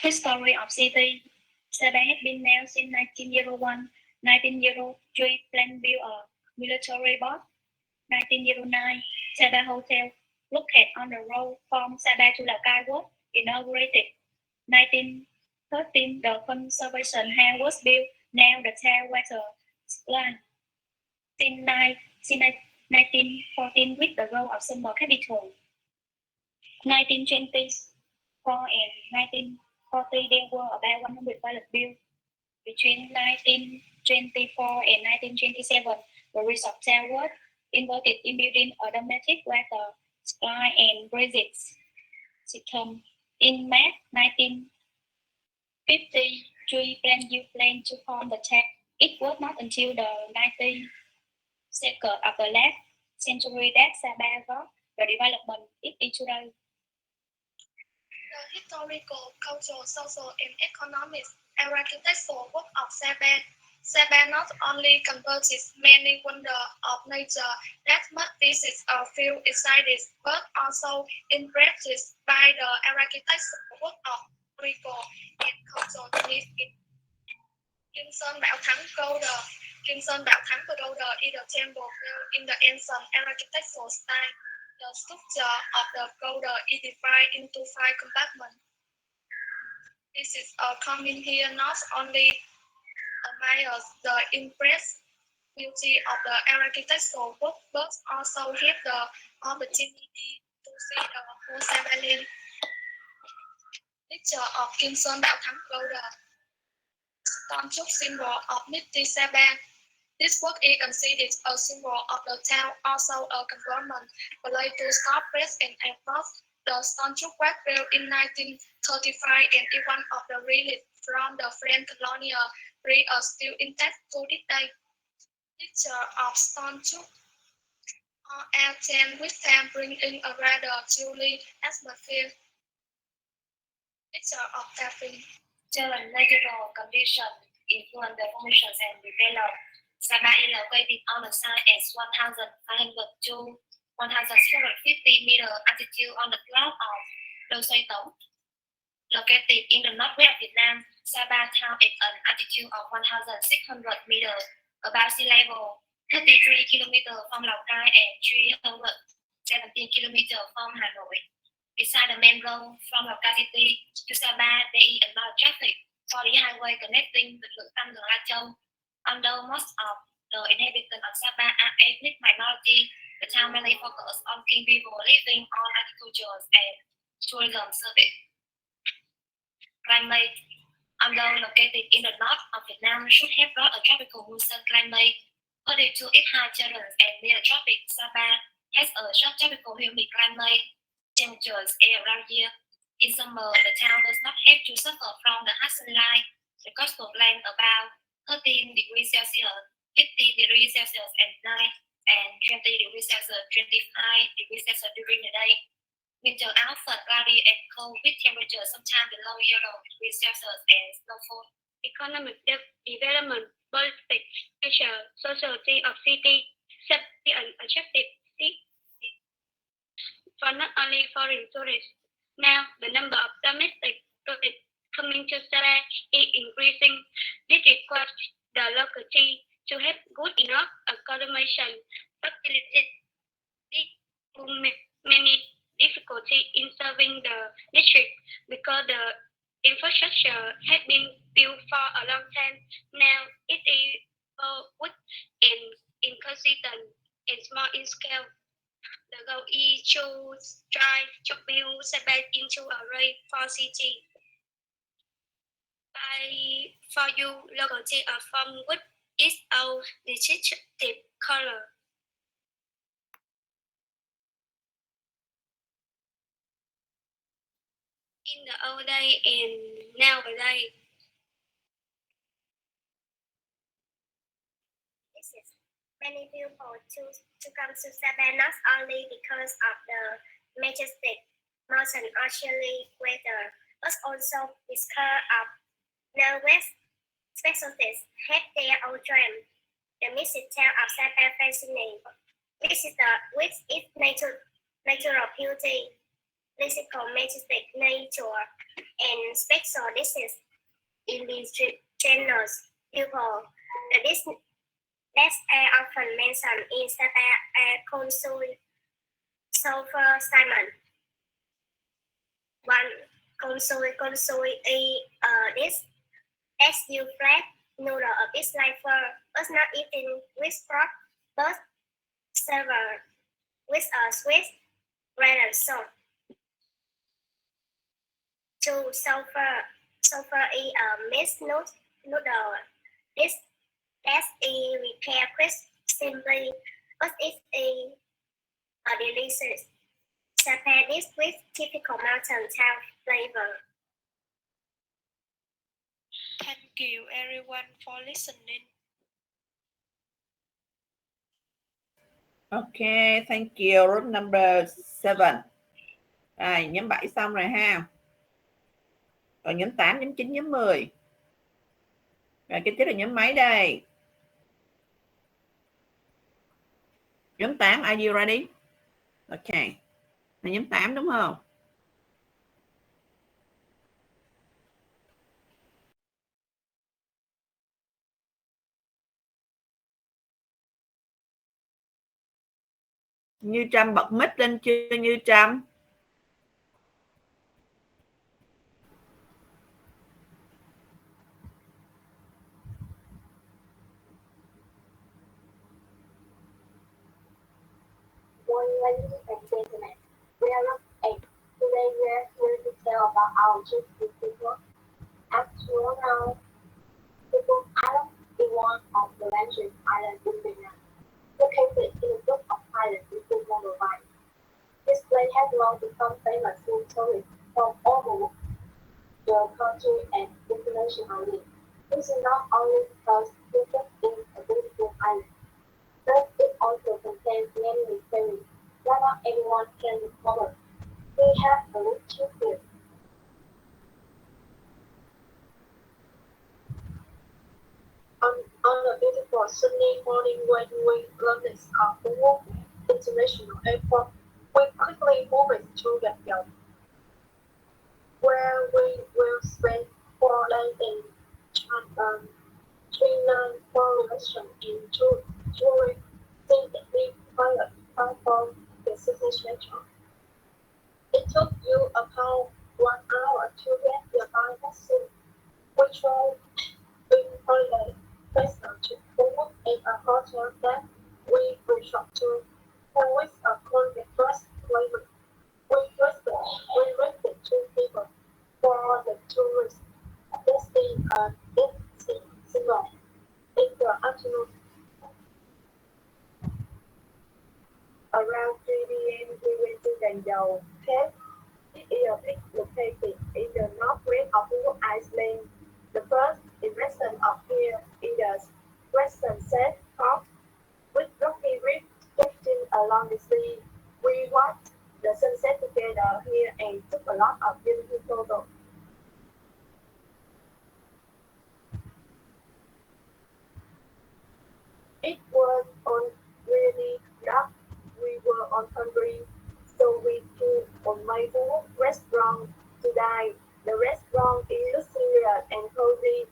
History of city. Saba has been named since 1901. 1903, plan built a military port. 1909, Saba Hotel, located on the road from Saba to Lào Cai, was inaugurated. 1913, the conservation house was built. Now the town was a land. Since 1914, with the role of summer capital. 1924 and 1940, there were about 100 pilots built. Between 1924 and 1927, the rest of town was inverted in building automatic water supply and bridges system. In March 1953, plan to form the town. It was not until the 19th of the last century that Saba got the development it is today. The historical, cultural, social, and economic and architectural work of Saba. Saba not only converts many wonders of nature that must visit or feel excited, but also impressed by the architectural work of people and cultural needs. Kim Sơn Bảo Thắng Pagoda. Kim Sơn Bảo Thắng Pagoda is a temple built in the ancient architectural style. The structure of the pagoda is divided into 5 compartments. This is coming here not only admires the impressive beauty of the architectural work, but also have the opportunity to see the whole Saba land. Picture of Kim Sơn Bảo Thắng Pagoda. Stone symbol of Nifty Saba. This work is considered a symbol of the town, also a government place to stop press and effort. The stone was built in 1935 and is one of the relics from the French colonial period are still intact to this day. Picture of stone L10 with them bringing a rather chilly atmosphere. Picture of tapping. During natural conditions influence the formations and develop. Sabah is located on the side at 1,500 to 1,650 meter altitude on the cloud of Đồi Xoay Tổng. Located in the northwest of Vietnam, Sabah town is an altitude of 1,600 meters above sea level, 33 kilometers from Lào Cai and 317 kilometers from Hanoi. Beside the main road from Lào Cai city to Sabah, there is a lot of traffic for the highway connecting the Tam and La Châu. Although most of the inhabitants of Sabah are ethnic minority, the town mainly focuses on King people living on agriculture and tourism service. Climate, although located in the north of Vietnam, should have brought a tropical monsoon climate. Due to its high tolerance and near the tropic, Sabah has a subtropical humid climate. Temperatures around year. In summer, the town does not have to suffer from the hot sunlight. The coastal land about 13 degrees Celsius, 50 degrees Celsius at night, and 20 degrees Celsius, 25 degrees Celsius during the day. Winter often cloudy and cold with temperatures sometimes below 0 degrees Celsius and snowfall. Economic development, politics, society of city, safety and attractive city for not only foreign tourists. Now, the number of domestic tourists coming to Sabah is increasing. This requires the locality to have good enough accommodation facilities. Many difficulty in serving the district because the infrastructure has been built for a long time. Now it is wood and inconsistent and small in scale. The goal is to strive to build Sabah into a rate for city. For you, locality of from wood is our distinctive color. In the old day and nowadays. Many people choose to come to Sabah not only because of the majestic mountain oceanic weather, but also because of Northwest specialties have their own charm. The mystic town of Sabah fascinates visitors with its natural beauty, physical majestic nature, and special dishes in these generous people. The best air often mentioned in Sabah are consoy, sulfur salmon. One consoy is SU flat noodle a bit lighter, but not eaten with pork, but served with a sweet red sauce. Two sulfur is a mixed noodle. This is repair crisp simply, but it's a delicious Sabah dish with typical mountain town flavor. Thank you everyone for listening. Okay, thank you. Room number 7. Rồi, nhóm 7 xong rồi ha. Còn nhóm 8, nhóm 9, nhóm 10. Rồi, kế tiếp là nhóm mấy đây? Nhóm 8, are you ready? Okay. Là nhóm 8 đúng không? Như Trâm bật mic lên chưa Như Trâm? Ladies and gentlemen, we are not 8. Today we are here to tell about our trip to people. As you all know, People Island is one of the largest islands in Vietnam, located in a group of islands within Mobile. This place has long become famous with tourists from all over the country and internationally. This is not only because it is a beautiful island, but it also contains many mysteries that not everyone can discover. We have a lecture here. On a beautiful beautiful sunny morning when we landed at Phú Quốc International Airport. We quickly moved to Gatineau, where we will spend 4 days in China for election in Zurich, simply pilot from the city center. It took you about 1 hour to get your by taxi, which was in holiday festival to Phú Quốc in a hotel that we resort to, for which a cold first climate. We rented 2 people for the tourists. This being a single in the afternoon. Around 3 p.m. we went to Đàn Dầu Cave. It is located in the northwest of Phú Quốc Island. The first investment of here is the western set of with rocky reef stretching along the sea. We watched the sunset together here and took a lot of beautiful photos. It was on really dark. We were on hungry, so we came on my home restaurant to dine. The restaurant is luxurious and cozy.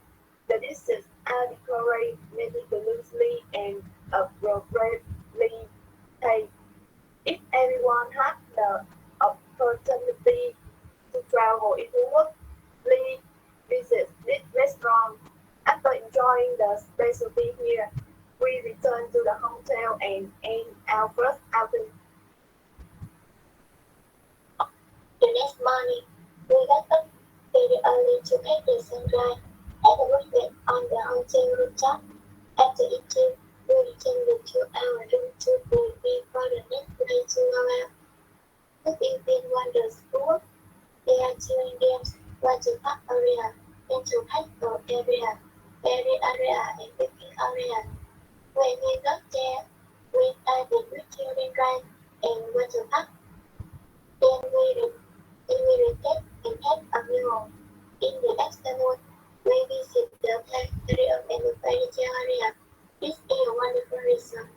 The dishes are decorated meticulously and appropriately paid. If everyone had the opportunity to travel in Phú Quốc, please visit this restaurant. After enjoying the specialty here, we returned to the hotel and end our first outing. The next morning, we got up very early to catch the sunrise at the buffet on the hotel rooftop. After eating, we returned to our room to prepare for the next day to go out. Looking in wonders Phú Quốc, there are children games, water park area, intellectual area, berry area, and picnic area. When we got there, we started with children ride and water park. Then we related and had a meal. In the afternoon, we visit the planetarium and the furniture area. This is a wonderful resort.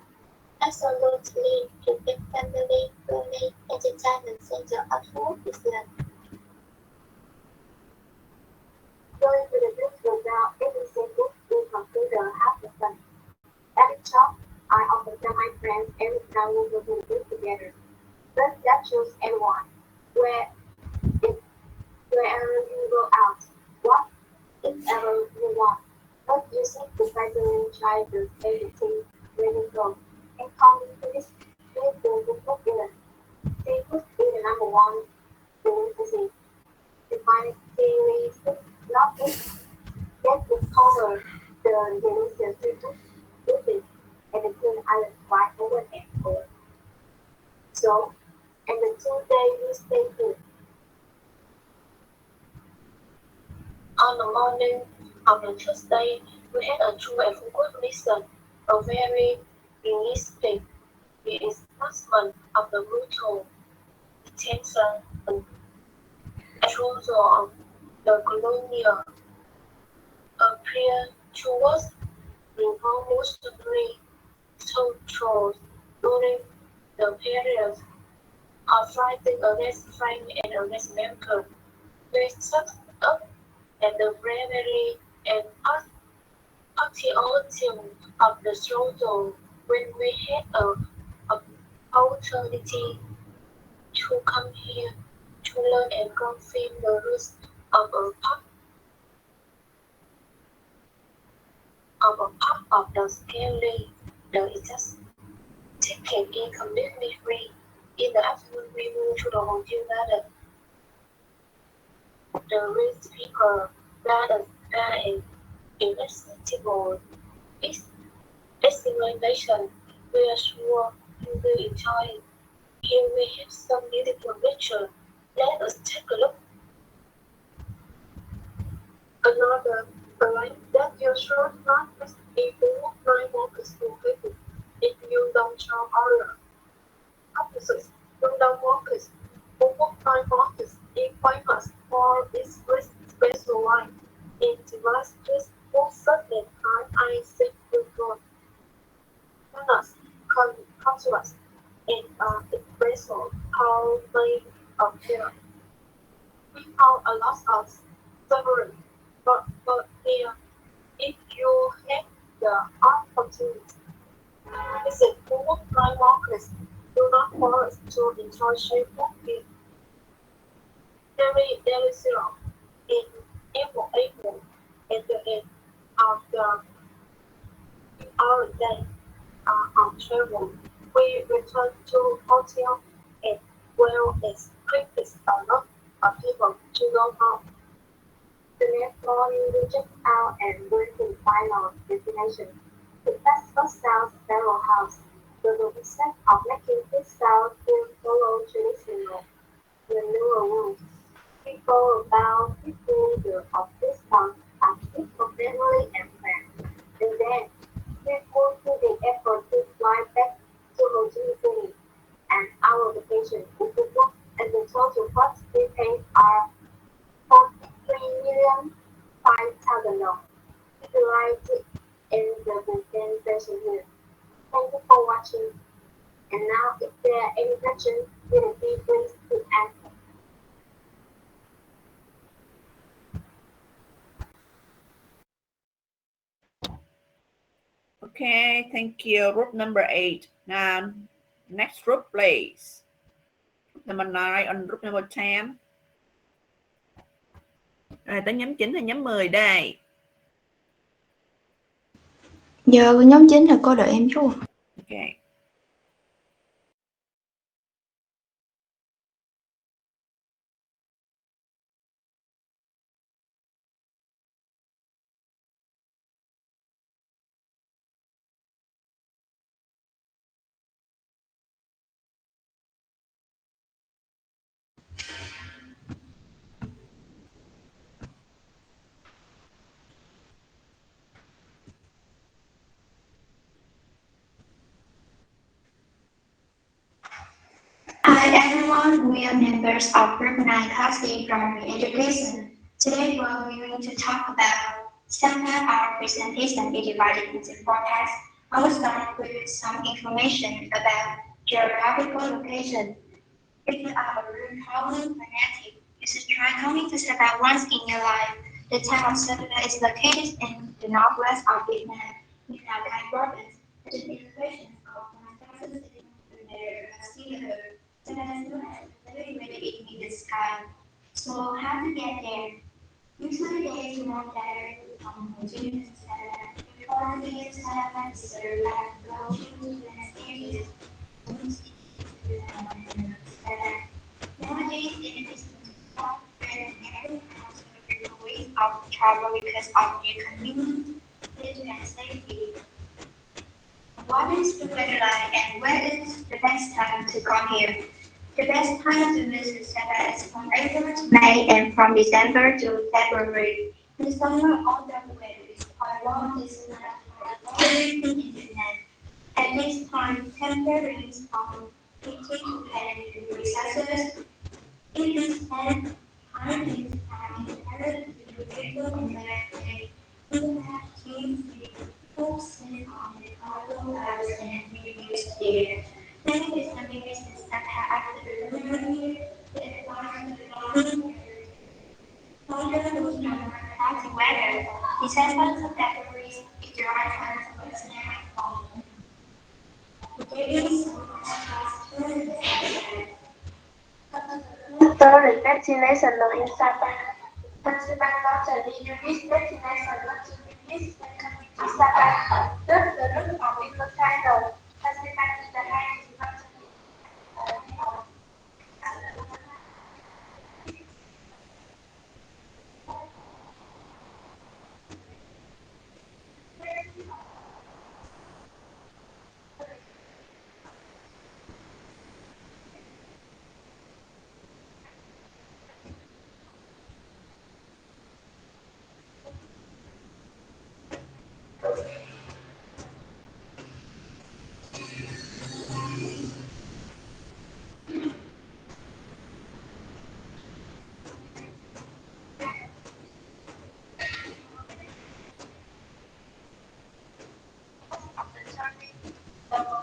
Absolutely perfect family friendly entertainment center of Phú Quốc Island. Going to the beautiful ground every single we consider half the fun. At the top, I often tell my friends every time we go to the beach together. But that shows everyone. Wherever you go out, whatever you want. But you simply try to say the thing when you go. And coming to this place to the food dinner. Seafood is the number one food to see. To find seaweed, not it. Get discover the delicious seafood dishes and the King Island right over and over. So, and the 2 days we stayed here. On the morning of the Tuesday, we had a tour at Phú Quốc Mission, a very realistic reenactment of the brutal detention and atrocities of the colonial period towards revolutionary soldiers during the period of fighting against France and against America. We took up and the bravery and patriotism of the struggle when we had an opportunity to come here to learn and confirm the roots of a part of the scaly the is taken in completely free. In the afternoon we moved to the hotel garden. The rich speaker gardens are an irresistible destination. We are sure you will enjoy it. Here we have some beautiful pictures. Let us take a look. Another point that you should not miss is the night walkers located. If you don't show order, opposites, you don't walkers. Phú Quốc night walkers is famous for its special line in devices for certain high ice road. to us in an espresso called made of here. We found a lot of suffering, but here, if you have the opportunity, visit food night markets. Do not force to enjoy street food. There is zero in April at the end of our day on travel. We return to hotel and well as quickest a lot of people to go home. The next morning we check out and went to final destination. The festival style barrel house. The concept of making this style will follow traditional the newer rules. People about 15 years of this town are keep for family and friends. And then we go to the airport to fly back to Ho Chi Minh City. And our vacation is the book and the total cost we paid are 43,500,000. If you like it in the weekend session here. Thank you for watching. And now if there are any questions, please to ask. Okay, thank you. Group number 8. Now, next group, please. Group number 9 and group number 10. Rồi, tới nhóm 9 hay nhóm 10 đây? Giờ nhóm 9 là cô đợi em chú. Okay. Hi everyone, we are members of Group 9 Class D Primary Education. Today we are going to talk about somehow our presentation is divided into 4 parts. I will start with some information about geographical location. If you are a room traveling fanatic, you should try coming to Sapa once in your life. The town of Sapa is located in the northwest of Vietnam, in Lào Cai province. It is the location of 1,000 kilometers very in the sky. So how to get there? Usually there is one directly from Ho Chi Minh to Sapa. Before the year Sapa is served by go to the next areas. Nowadays it is not very narrow ways of travel because of the convenience and safety. What is the weather like and when is the best time to come here? The best time to visit Sapa is from April to May and from December to February. In the summer, all the weather is quite warm. It's not very thin in Vietnam. At this time, temperature ranges from 50 to 10 degrees Celsius. In this time, time is compared to the April and May. We have changed the focusing on the cargo hours and previous year. Many examinations that have after the year, the environment Modern was known as weather. December to February is the right time for the snowfall. Tourist destination in Sapa. Festival culture is the best destination to visit in Sapa. Just the root of the title. Festival is the highest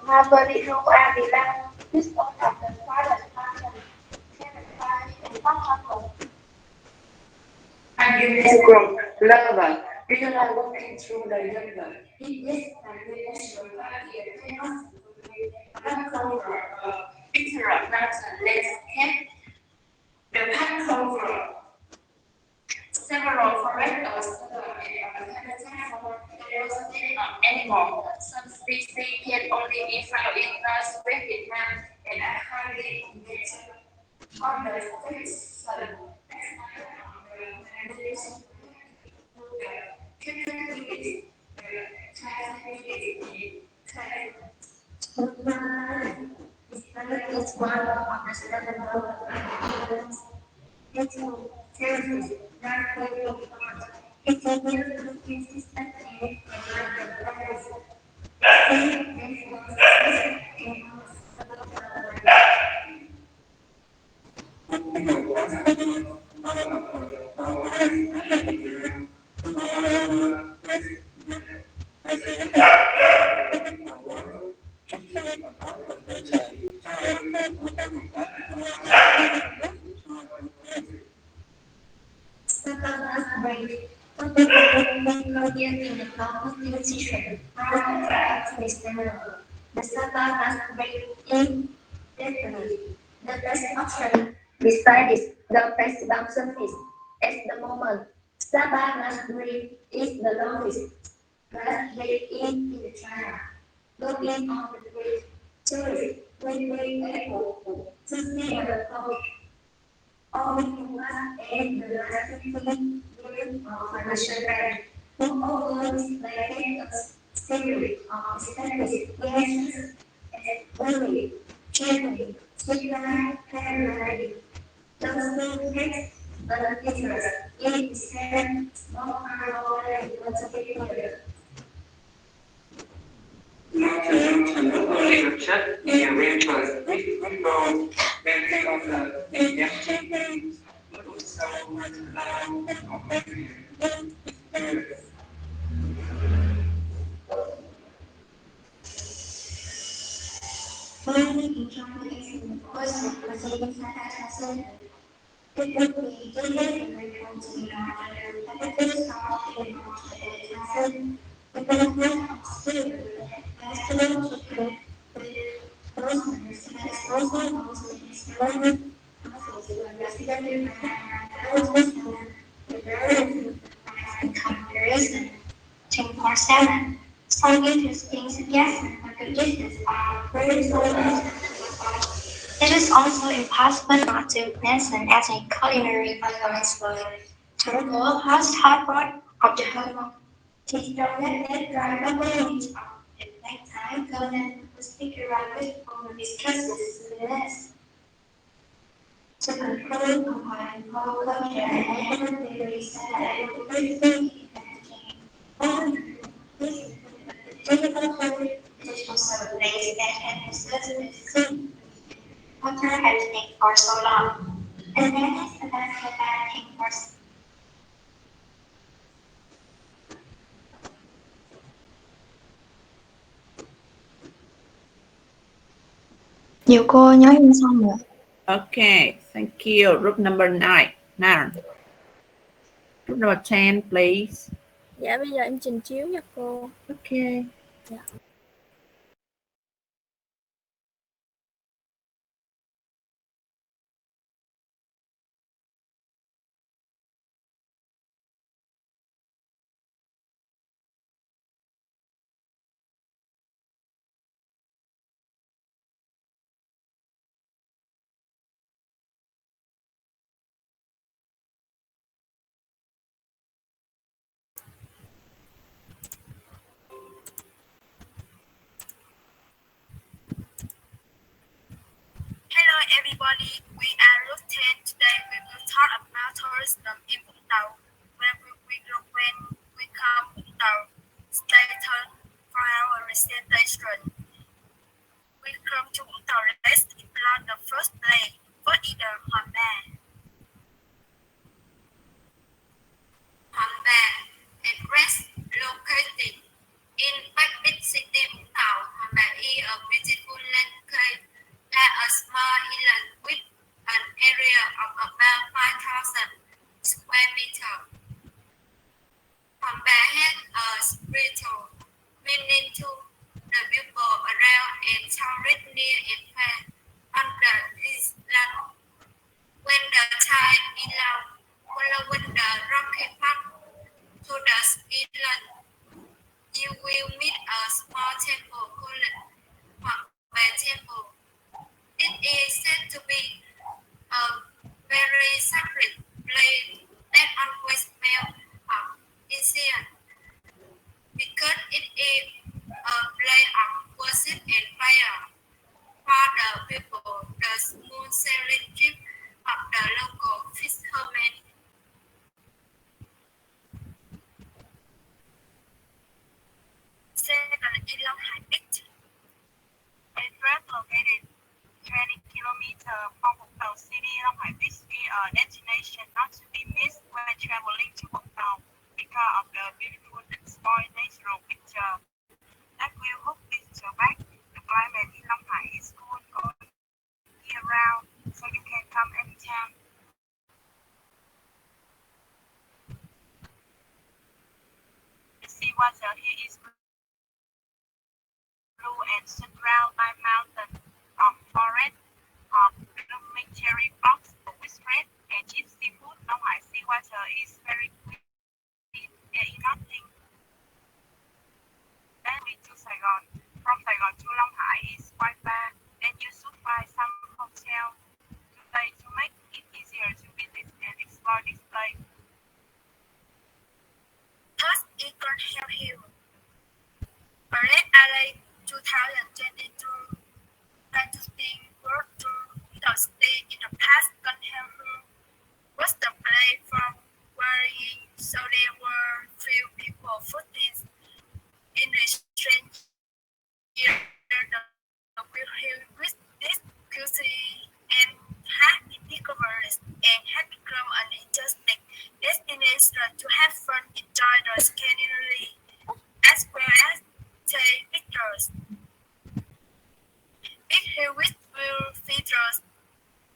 Imperial Avila, this one of the father's passion, and Geographical Location. Do you like walking through the jungle? Yes, I really famous uncover Imperial mountain landscape. The park cover several forests and habitat for diversity of animals. Some species can only be found in North Vietnam and are highly endangered. Others face it's one of the seven it's a very consistent the Sabah must break indefinitely. The best option besides the flexible surface at the moment. Sabah must break is the longest. Must break in the China. Looking on the bridge, tourists when they able to see the coast. All we must add the last thing during our financial bank. Moreover, like a series of established guests as early, Germany, Switzerland, Canada, those text interest in the same small power and multiplicator. Martin can not only check the arrangements with windows, many of the empty but also with line of material. Finding interpretation course of proceedings at it would be difficult to imagine that this thought in multiplication, the benefit of students festival to create those understands also mostly experiment resident and comparison. 24/7. Some interesting suggestions for the dishes are very solid. It is also impossible not to mention as a culinary reference for turtle has hot rod of the home. Tea donut that dry range of the nighttime golden was sticky rabbit on the stresses to the less. To conclude upon whole culture and theories that everything digital surveys that had discussed water everything for so long. And then it's the best of everything for Nhiều cô nhớ in xong rồi. Okay, thank you. Group number 9. Now, group number 10, please. Dạ bây giờ em trình chiếu nha cô. Okay. Dạ. Hello everybody, we are Group 10. Today we will talk about tourism in Vũng Tàu. When we come Vũng Tàu, stay tuned for our presentation. We come to Vũng Tàu, let's explore the first place. What is the Hòn Bà? Hòn Bà, a place located in big city Vũng Tàu. Hòn Bà is a buried near Imperial on the island. When the tide is low, following the rocky path to the island, you will meet a small temple called Hoàng Temple. It is said to be a very sacred place that always smells of incense because it is a place of worship and prayer for the people, the smooth sailing trip of the local fishermen. Second is Long Hải Beach. A track located 20 kilometers from Vũng City, Long Hải Beach is a destination not to be missed when traveling to Vũng because of the beautiful and spoiled natural picture that will hook visitors back. The climate in Long Hải is cool all year round, so you can come anytime. The seawater here is blue and surrounded by mountains of forest of blooming cherry blocks with red and cheap seafood. Long Hải seawater is very clean. There is nothing. Then we to Saigon. From Saigon to Long Hải is quite far. Then you should find some hotel today to make it easier to visit and explore this place. First is Cornhill Hill. Parade Alley 2022. Fantastic world tour without stay in the past. Cornhill Hill was the place from worrying, so there were few people footing in the strange year. The Will Hill with this cutie and had been discovered and had become an interesting destination to have fun, enjoy the scenery, as well as take pictures. Big Hill with will features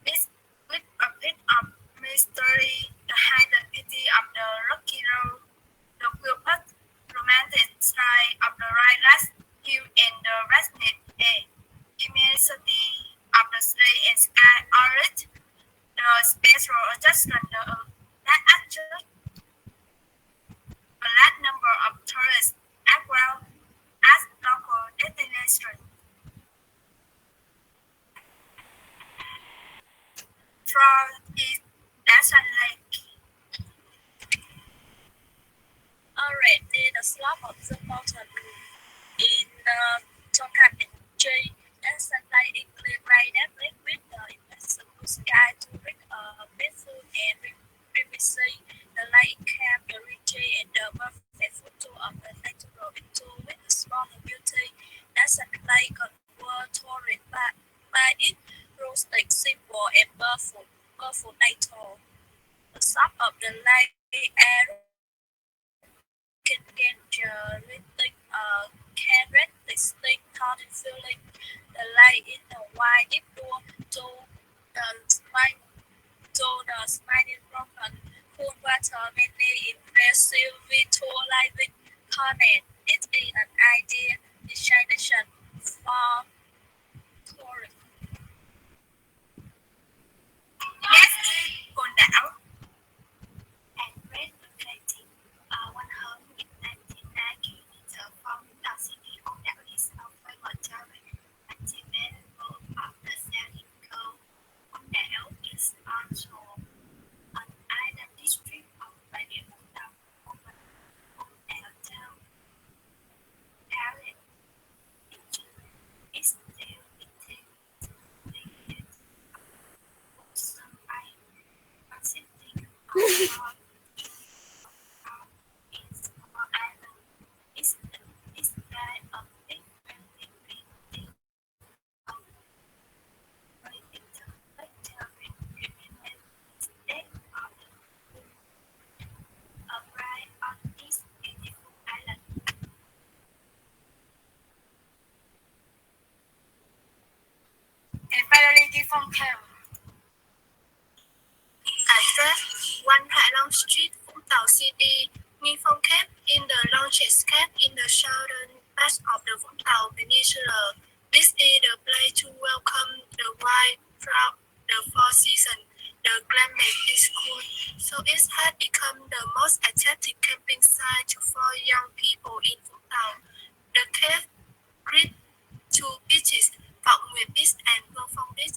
with a bit of mystery, the hidden beauty of the rocky road, the wilderness, romantic style of the Rhineland Hill and the resonant immensity of the sleigh and sky orange, the special adjustment that attracts a large number of tourists as well as local destinations. From is Desert Lake. Already near the slope of the mountain in Tongan and Jay, Desert Lake is clear gray that lake with the immense blue sky to reach a peaceful and river sea. The lake can the rich and the perfect photo of the natural into with a small beauty. Desert Lake convert touring by its rustic, simple and beautiful nature. The top of the lake area can get characteristic haunted feeling. The lake is the wide deep door to the smiling broken cool water, many impressive visualizing content. It is an ideal destination for tourism. Next is Côn Đảo. And great locating 189 kilometers from the city of Côn Đảo is a famous tourist activity of the Southern Coast. Côn Đảo is also an island district of Bà Rịa Vũng Tàu, Côn Đảo town. Parent is still intended some by consisting of its island is the display of different activities of a ride on this beautiful island. And finally, the Phong Thao. Address 1 Hạ Long Street, Vũng Tàu City, Nghi Phong Cape in the longest cape in the southern part of the Vũng Tàu Peninsula. This is the place to welcome the wild throughout the four seasons. The climate is cool, so it has become the most attractive camping site for young people in Vũng Tàu. The cave greet two beaches, Vọng Nguyệt Beach and Vương Phong Beach,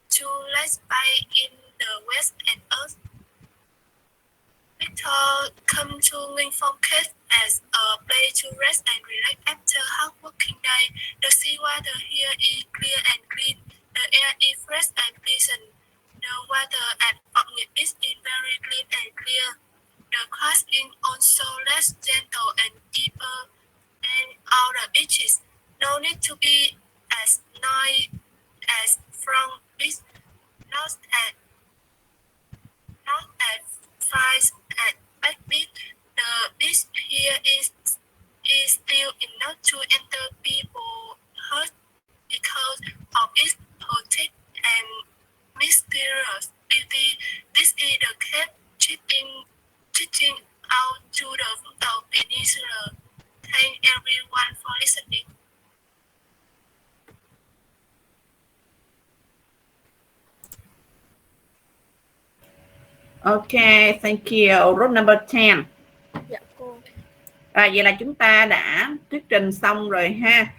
two lakes bay in the west and east. Victor come to Nguyên Phong Cave as a place to rest and relax after hard working day. The seawater here is clear and clean. The air is fresh and pleasant. The water at Vọng Nguyệt Beach is very clean and clear. The grass is also less gentle and deeper than other beaches. No need to be as noisy as from beach. Not as fast as back beach. The beach here is still enough to enter people's hearts because of its protect and mysterious beauty. This is the cave stretching out to the Vũng Tàu Peninsula. Thank everyone for listening. Okay, thank you. Room number 10. Dạ cô. Vậy là chúng ta đã thuyết trình xong rồi ha.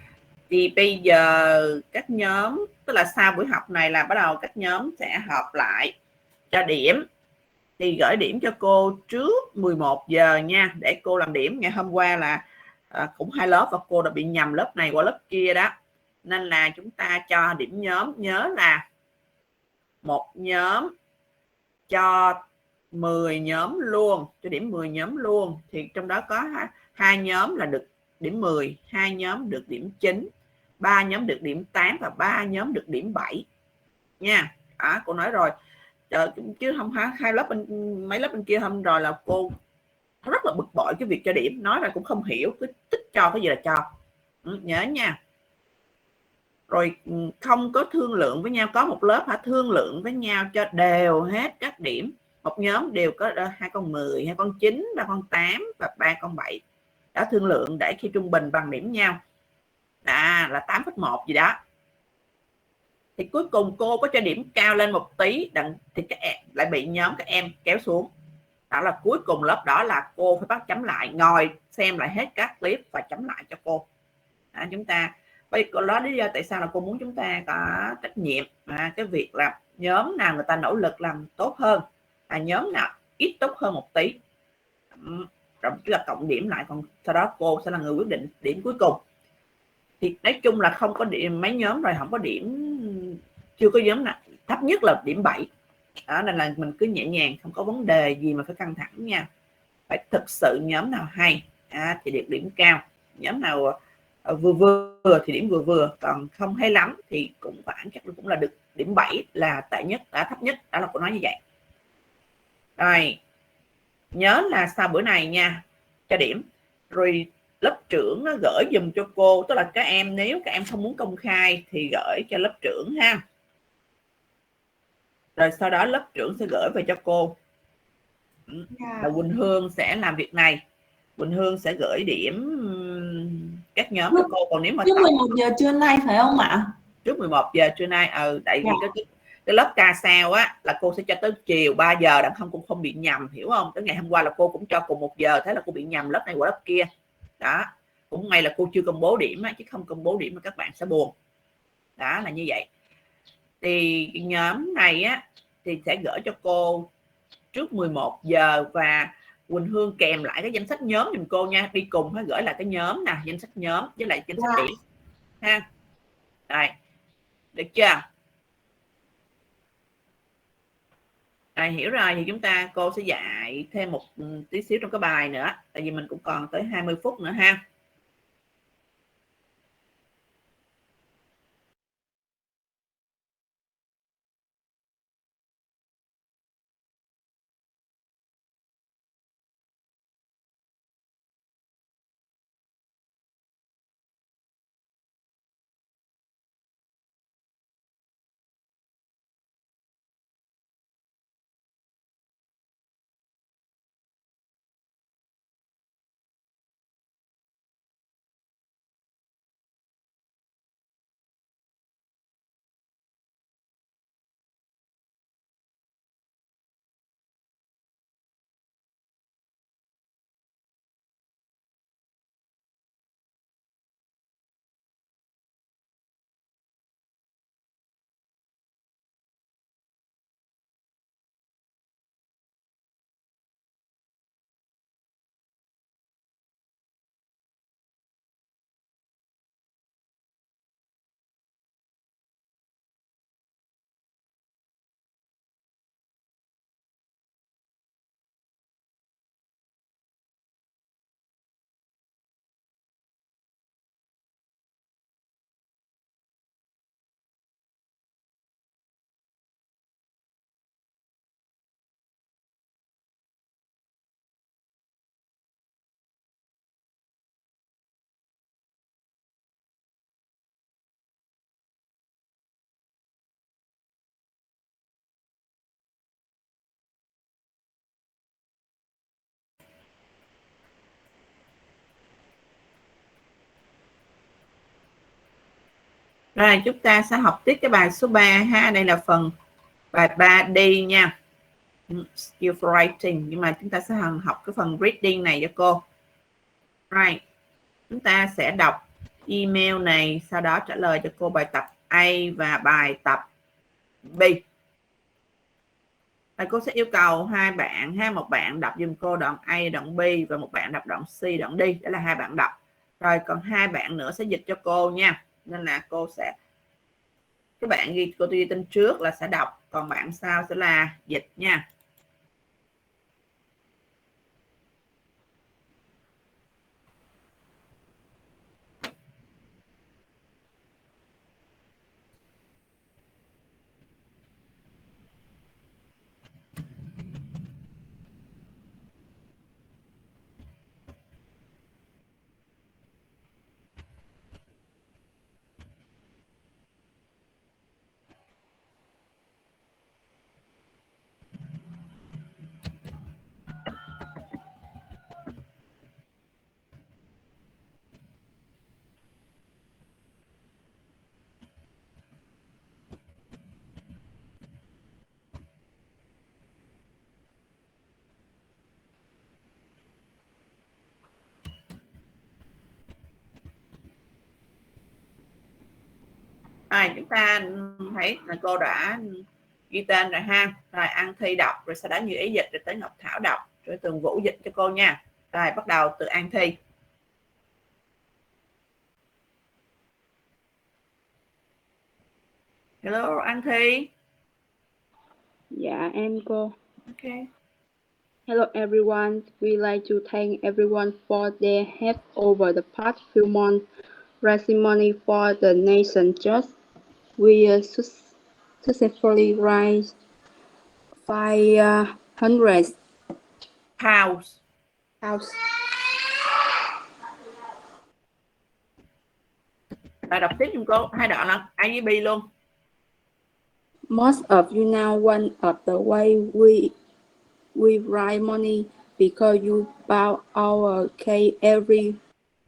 Thì bây giờ các nhóm, tức là sau buổi học này là bắt đầu các nhóm sẽ họp lại cho điểm. Thì gửi điểm cho cô trước 11 giờ nha, để cô làm điểm. Ngày hôm qua là cũng 2 lớp và cô đã bị nhầm lớp này qua lớp kia đó. Nên là chúng ta cho điểm nhóm, nhớ là một nhóm cho 10 nhóm luôn, cho điểm 10 nhóm luôn. Thì trong đó có 2 nhóm là được điểm 10, 2 nhóm được điểm 9, 3 nhóm được điểm 8 và 3 nhóm được điểm 7 nha. Cô nói rồi. Chứ không hai lớp mấy lớp bên kia hôm rồi là cô rất là bực bội cái việc cho điểm, nói ra cũng không hiểu, cứ thích cho cái gì là cho. Nhớ nha. Rồi không có thương lượng với nhau, có một lớp thương lượng với nhau cho đều hết các điểm. Một nhóm đều có 2 con 10, 2 con 9, 3 con 8 và 3 con 7. Đã thương lượng để khi trung bình bằng điểm nhau là 8,1 gì đó. Thì cuối cùng cô có cho điểm cao lên một tí thì các em lại bị nhóm các em kéo xuống. Đó là cuối cùng lớp đó là cô phải bắt chấm lại, ngồi xem lại hết các clip và chấm lại cho cô. Chúng ta bây giờ đó lý do tại sao là cô muốn chúng ta có trách nhiệm cái việc là nhóm nào người ta nỗ lực làm tốt hơn, nhóm nào ít tốt hơn một tí, rồi chúng ta cộng điểm lại, còn sau đó cô sẽ là người quyết định điểm cuối cùng. Thì nói chung là không có điểm, mấy nhóm rồi không có điểm, chưa có nhóm nào thấp nhất là điểm 7 đó, nên là mình cứ nhẹ nhàng, không có vấn đề gì mà phải căng thẳng nha. Phải thực sự nhóm nào hay thì được điểm cao, nhóm nào vừa vừa thì điểm vừa vừa, còn không hay lắm thì cũng khoảng chắc cũng là được điểm 7 là tệ nhất, đã thấp nhất. Đó là cô nói như vậy. Rồi nhớ là sau bữa này nha, cho điểm rồi lớp trưởng nó gửi dùm cho cô, tức là các em nếu các em không muốn công khai thì gửi cho lớp trưởng ha, rồi sau đó lớp trưởng sẽ gửi về cho cô. Và Quỳnh Hương sẽ làm việc này, Quỳnh Hương sẽ gửi điểm các nhóm cho cô. Còn nếu mà trước 11 giờ trưa nay phải không ạ? Trước 11 giờ trưa nay tại vì cái lớp ca sao là cô sẽ cho tới chiều 3 giờ đặng không bị nhầm, hiểu không? Tới ngày hôm qua là cô cũng cho cùng 1 giờ, thế là cô bị nhầm lớp này qua lớp kia đó. Cũng may là cô chưa công bố điểm chứ không công bố điểm mà các bạn sẽ buồn. Đó là như vậy. Thì cái nhóm này thì sẽ gửi cho cô trước 11 giờ và Quỳnh Hương kèm lại cái danh sách nhóm giùm cô nha, đi cùng phải gửi lại cái nhóm nè, danh sách nhóm với lại danh sách điểm ha. Rồi, được chưa? Rồi, hiểu rồi thì cô sẽ dạy thêm một tí xíu trong cái bài nữa, tại vì mình cũng còn tới 20 phút nữa ha. Rồi chúng ta sẽ học tiếp cái bài số 3 ha. Đây là phần bài 3D nha. Skill for writing, nhưng mà chúng ta sẽ học cái phần reading này cho cô. Right. Chúng ta sẽ đọc email này, sau đó trả lời cho cô bài tập A và bài tập B. Và cô sẽ yêu cầu hai bạn ha, một bạn đọc giùm cô đoạn A, đoạn B và một bạn đọc đoạn C, đoạn D. Đó là hai bạn đọc. Rồi còn hai bạn nữa sẽ dịch cho cô nha. Nên là cô sẽ, các bạn ghi, cô ghi tên trước là sẽ đọc, còn bạn sau sẽ là dịch nha. Rồi chúng ta thấy là cô đã ghi tên rồi ha. Rồi Ăn Thi đọc, rồi sau đó Như Ý dịch, rồi tới Ngọc Thảo đọc, rồi Tường Vũ dịch cho cô nha. Rồi bắt đầu từ An Thi. Hello An Thi. Dạ em cô. Okay. Hello everyone. We like to thank everyone for their help over the past few months. Raising money for the nation just we successfully raised 500 pounds. Rồi đọc tiếp giùm cô hai đoạn là A với B luôn. Most of you know one of the way we raise money because you buy our cake every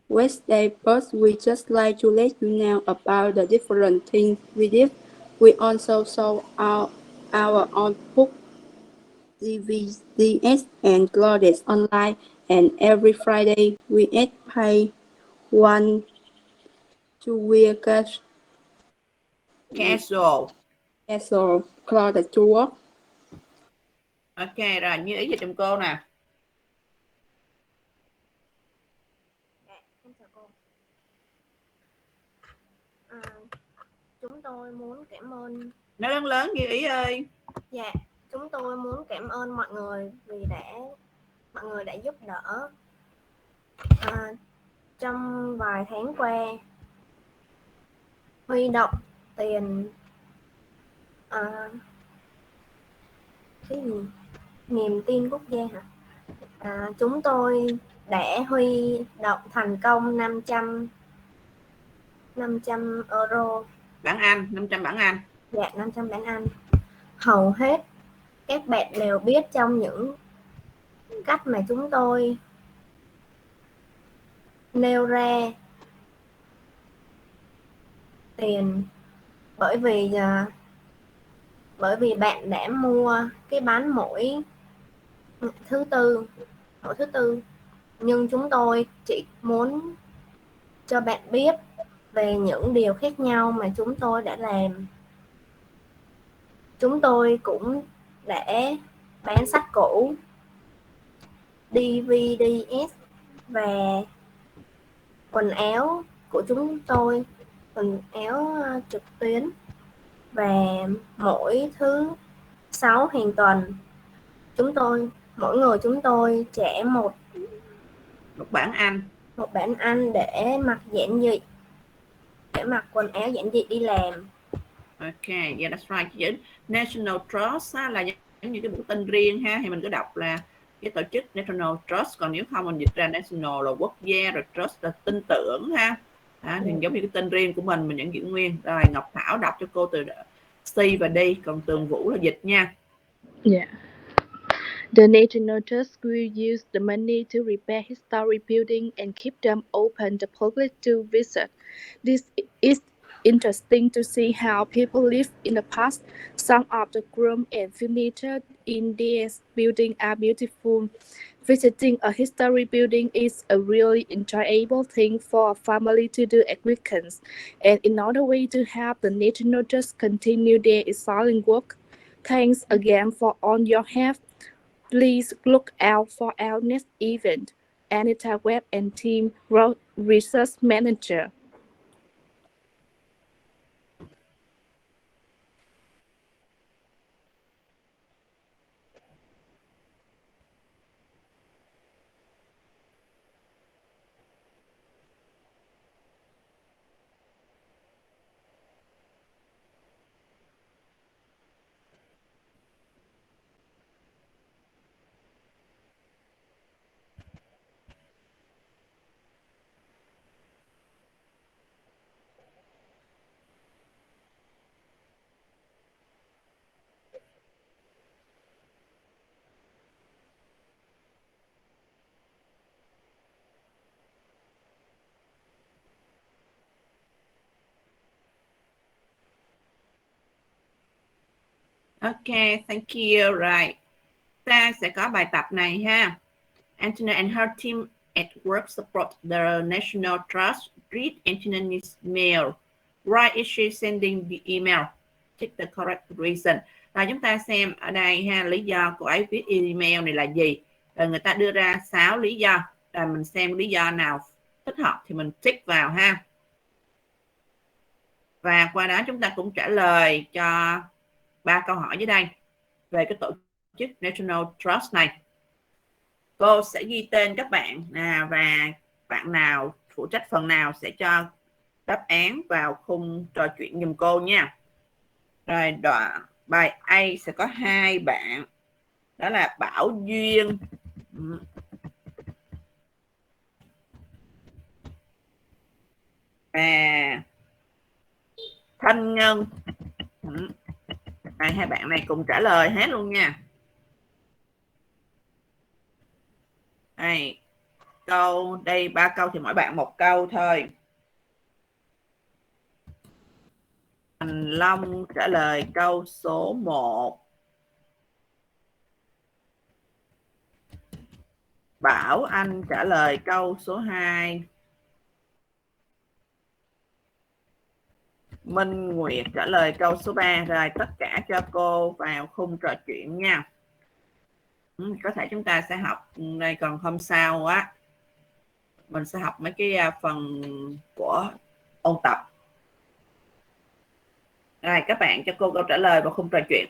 Wednesday, but we just like to let you know about the different things we did. We also sold our own book, DVDs, and clothes online, and every Friday we pay one to wear Casual clothes to work. Ok, rồi Như Ý dịch giùm cô nè. Chúng tôi muốn cảm ơn. Nói lớn lớn Như Ý ơi. Dạ, chúng tôi muốn cảm ơn mọi người vì mọi người đã giúp đỡ trong vài tháng qua, huy động tiền cái gì niềm tin quốc gia hả? Chúng tôi đã huy động thành công 500 euro. Bảng Anh, 500 bảng Anh. Dạ, 500 bảng Anh. Hầu hết các bạn đều biết trong những cách mà chúng tôi nêu ra tiền, bởi vì bạn đã mua cái bánh mỗi thứ tư, nhưng chúng tôi chỉ muốn cho bạn biết về những điều khác nhau mà chúng tôi đã làm. Chúng tôi cũng đã bán sách cũ, DVDs và quần áo của chúng tôi, quần áo trực tuyến, và mỗi thứ 6 hàng tuần mỗi người chúng tôi trả một bảng Anh để mặc giản dị, để mặc quần áo giản dị đi làm. Ok, yeah that's right. Chữ National Trust là giống như cái biểu tên riêng ha, thì mình cứ đọc là cái tổ chức National Trust, còn nếu không mình dịch ra National là quốc gia, rồi Trust là tin tưởng ha. Thì giống như cái tên riêng của mình vẫn giữ nguyên. Rồi Ngọc Thảo đọc cho cô từ C và D, còn Tường Vũ là dịch nha. Yeah. The National Trust will use the money to repair historic buildings and keep them open to public to visit. This is interesting to see how people lived in the past. Some of the rooms and furniture in these buildings are beautiful. Visiting a historic building is a really enjoyable thing for a family to do at weekends, and another way to help the National Trust continue their excellent work. Thanks again for all your help. Please look out for our next event. Anita Webb and team Research Manager. Ok, thank you. Right. Ta sẽ có bài tập này ha. Antina and her team at work support the National Trust. Read Antina's mail. Write is she sending the email? Check the correct reason. Rồi chúng ta xem ở đây ha, lý do cô ấy viết email này là gì. Rồi người ta đưa ra 6 lý do. Rồi mình xem lý do nào thích hợp thì mình tick vào ha. Và qua đó chúng ta cũng trả lời cho 3 câu hỏi dưới đây về cái tổ chức National Trust này. Cô sẽ ghi tên các bạn và bạn nào phụ trách phần nào sẽ cho đáp án vào khung trò chuyện giùm cô nha. Rồi đoạn bài A sẽ có 2 bạn, đó là Bảo Duyên và Thanh Ngân. Hai bạn này cùng trả lời hết luôn nha. Đây, đây 3 câu thì mỗi bạn 1 câu thôi. Thành Long trả lời câu số 1. Bảo Anh trả lời câu số 2. Minh Nguyệt trả lời câu số 3. Rồi tất cả cho cô vào khung trò chuyện nha. Có thể chúng ta sẽ học đây, còn hôm sau á mình sẽ học mấy cái phần của ôn tập. Rồi các bạn cho cô câu trả lời vào khung trò chuyện.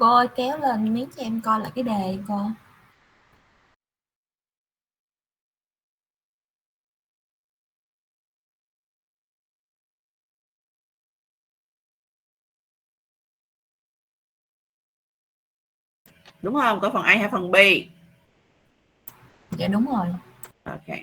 Cô ơi, kéo lên miếng cho em coi lại cái đề cô. Đúng không? Có phần A hay phần B? Dạ đúng rồi. Ok.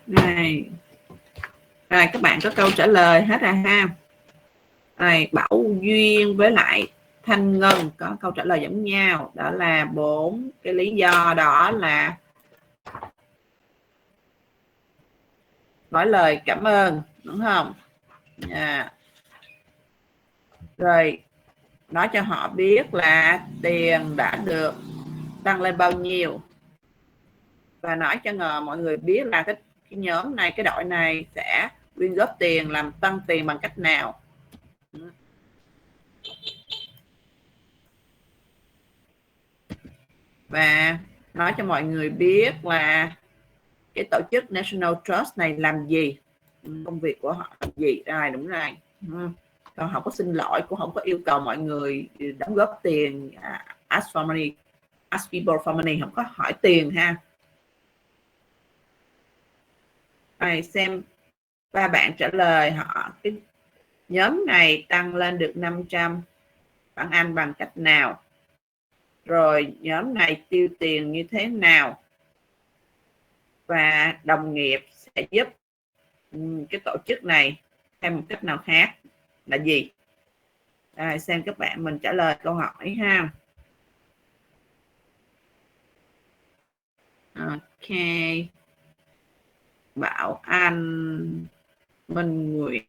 Này. Rồi các bạn có câu trả lời hết rồi ha. Rồi Bảo Duyên với lại Thanh Ngân có câu trả lời giống nhau, đó là 4 cái lý do, đó là nói lời cảm ơn, đúng không? Rồi nói cho họ biết là tiền đã được tăng lên bao nhiêu, và nói cho mọi người biết là cái nhóm này, cái đội này sẽ quyên góp tiền làm tăng tiền bằng cách nào. Và nói cho mọi người biết là cái tổ chức National Trust này làm gì, công việc của họ làm gì. Rồi đúng rồi. Còn không có xin lỗi, cũng không có yêu cầu mọi người đóng góp tiền, ask for money, ask people for money, không có hỏi tiền ha. Rồi xem 3 bạn trả lời họ cái nhóm này tăng lên được 500 bảng Anh bằng cách nào, rồi nhóm này tiêu tiền như thế nào, và đồng nghiệp sẽ giúp cái tổ chức này theo một cách nào khác là gì. Xem các bạn mình trả lời câu hỏi ha. Ok, Bảo Anh, Minh Nguyệt,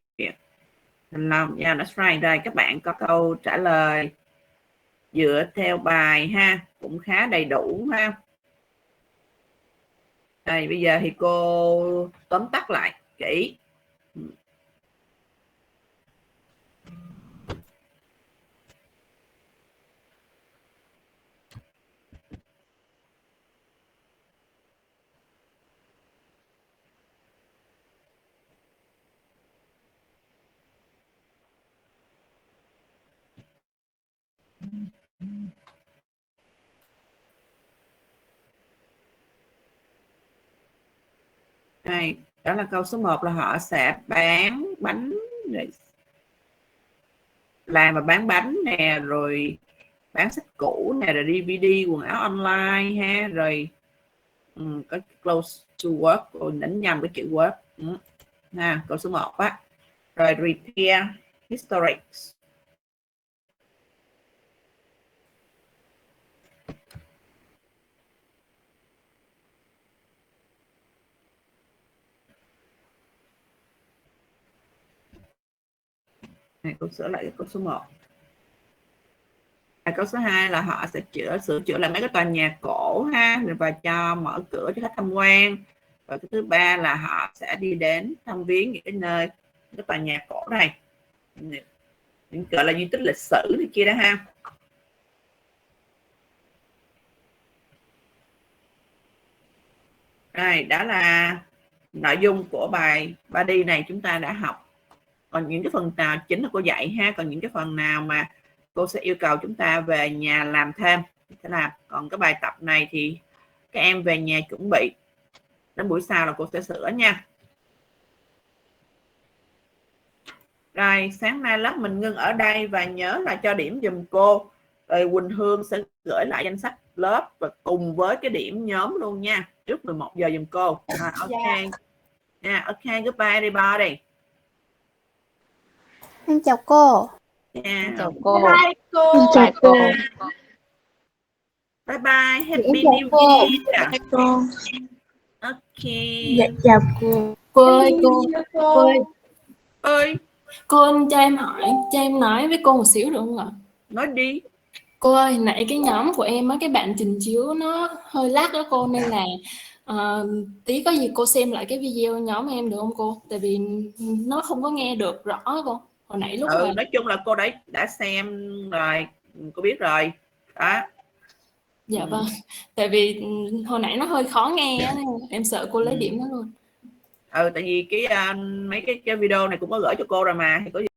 Thành Long, yeah, that's right. Rồi các bạn có câu trả lời dựa theo bài ha, cũng khá đầy đủ ha. Đây bây giờ thì cô tóm tắt lại kỹ. Đây, đó là câu số 1 là họ sẽ bán bánh, làm và bán bánh nè, rồi bán sách cũ nè, rồi DVD, quần áo online ha, rồi có close to work, rồi đánh nhầm cái chữ work ha, câu số 1 á. Rồi repair historics, này cô sửa lại câu số 1. Câu số 2 là họ sẽ sửa chữa lại mấy cái tòa nhà cổ ha, và cho mở cửa cho khách tham quan. Và cái thứ 3 là họ sẽ đi đến thăm viếng những cái nơi, cái tòa nhà cổ này, những gọi là di tích lịch sử này kia đó ha. Rồi đó là nội dung của bài body này chúng ta đã học. Còn những cái phần nào chính là cô dạy ha, còn những cái phần nào mà cô sẽ yêu cầu chúng ta về nhà làm thêm sẽ làm. Còn cái bài tập này thì các em về nhà chuẩn bị, đến buổi sau là cô sẽ sửa nha. Rồi sáng nay lớp mình ngưng ở đây, và nhớ là cho điểm giùm cô, rồi Quỳnh Hương sẽ gửi lại danh sách lớp và cùng với cái điểm nhóm luôn nha, trước 11 giờ giùm cô. Ok yeah, ok, goodbye everybody. Em chào cô. Yeah. Chào cô. Bye cô. Chào cô. Bye bye, happy Chào new cô. year. Chào cô. Ok. Dạ, chào cô. Cô ơi, cô ơi, cho em nói với cô một xíu được không ạ? Nói đi. Cô ơi, nãy cái nhóm của em á, cái bạn trình chiếu nó hơi lag đó cô, nên là tí có gì cô xem lại cái video nhóm em được không cô? Tại vì nó không có nghe được rõ cô. Hồi nãy lúc mà... Nói chung là cô đã xem rồi, cô biết rồi đó. Dạ vâng, tại vì hồi nãy nó hơi khó nghe á, nên em sợ cô lấy điểm đó luôn. Tại vì cái mấy cái video này cũng có gửi cho cô rồi mà, thì có gì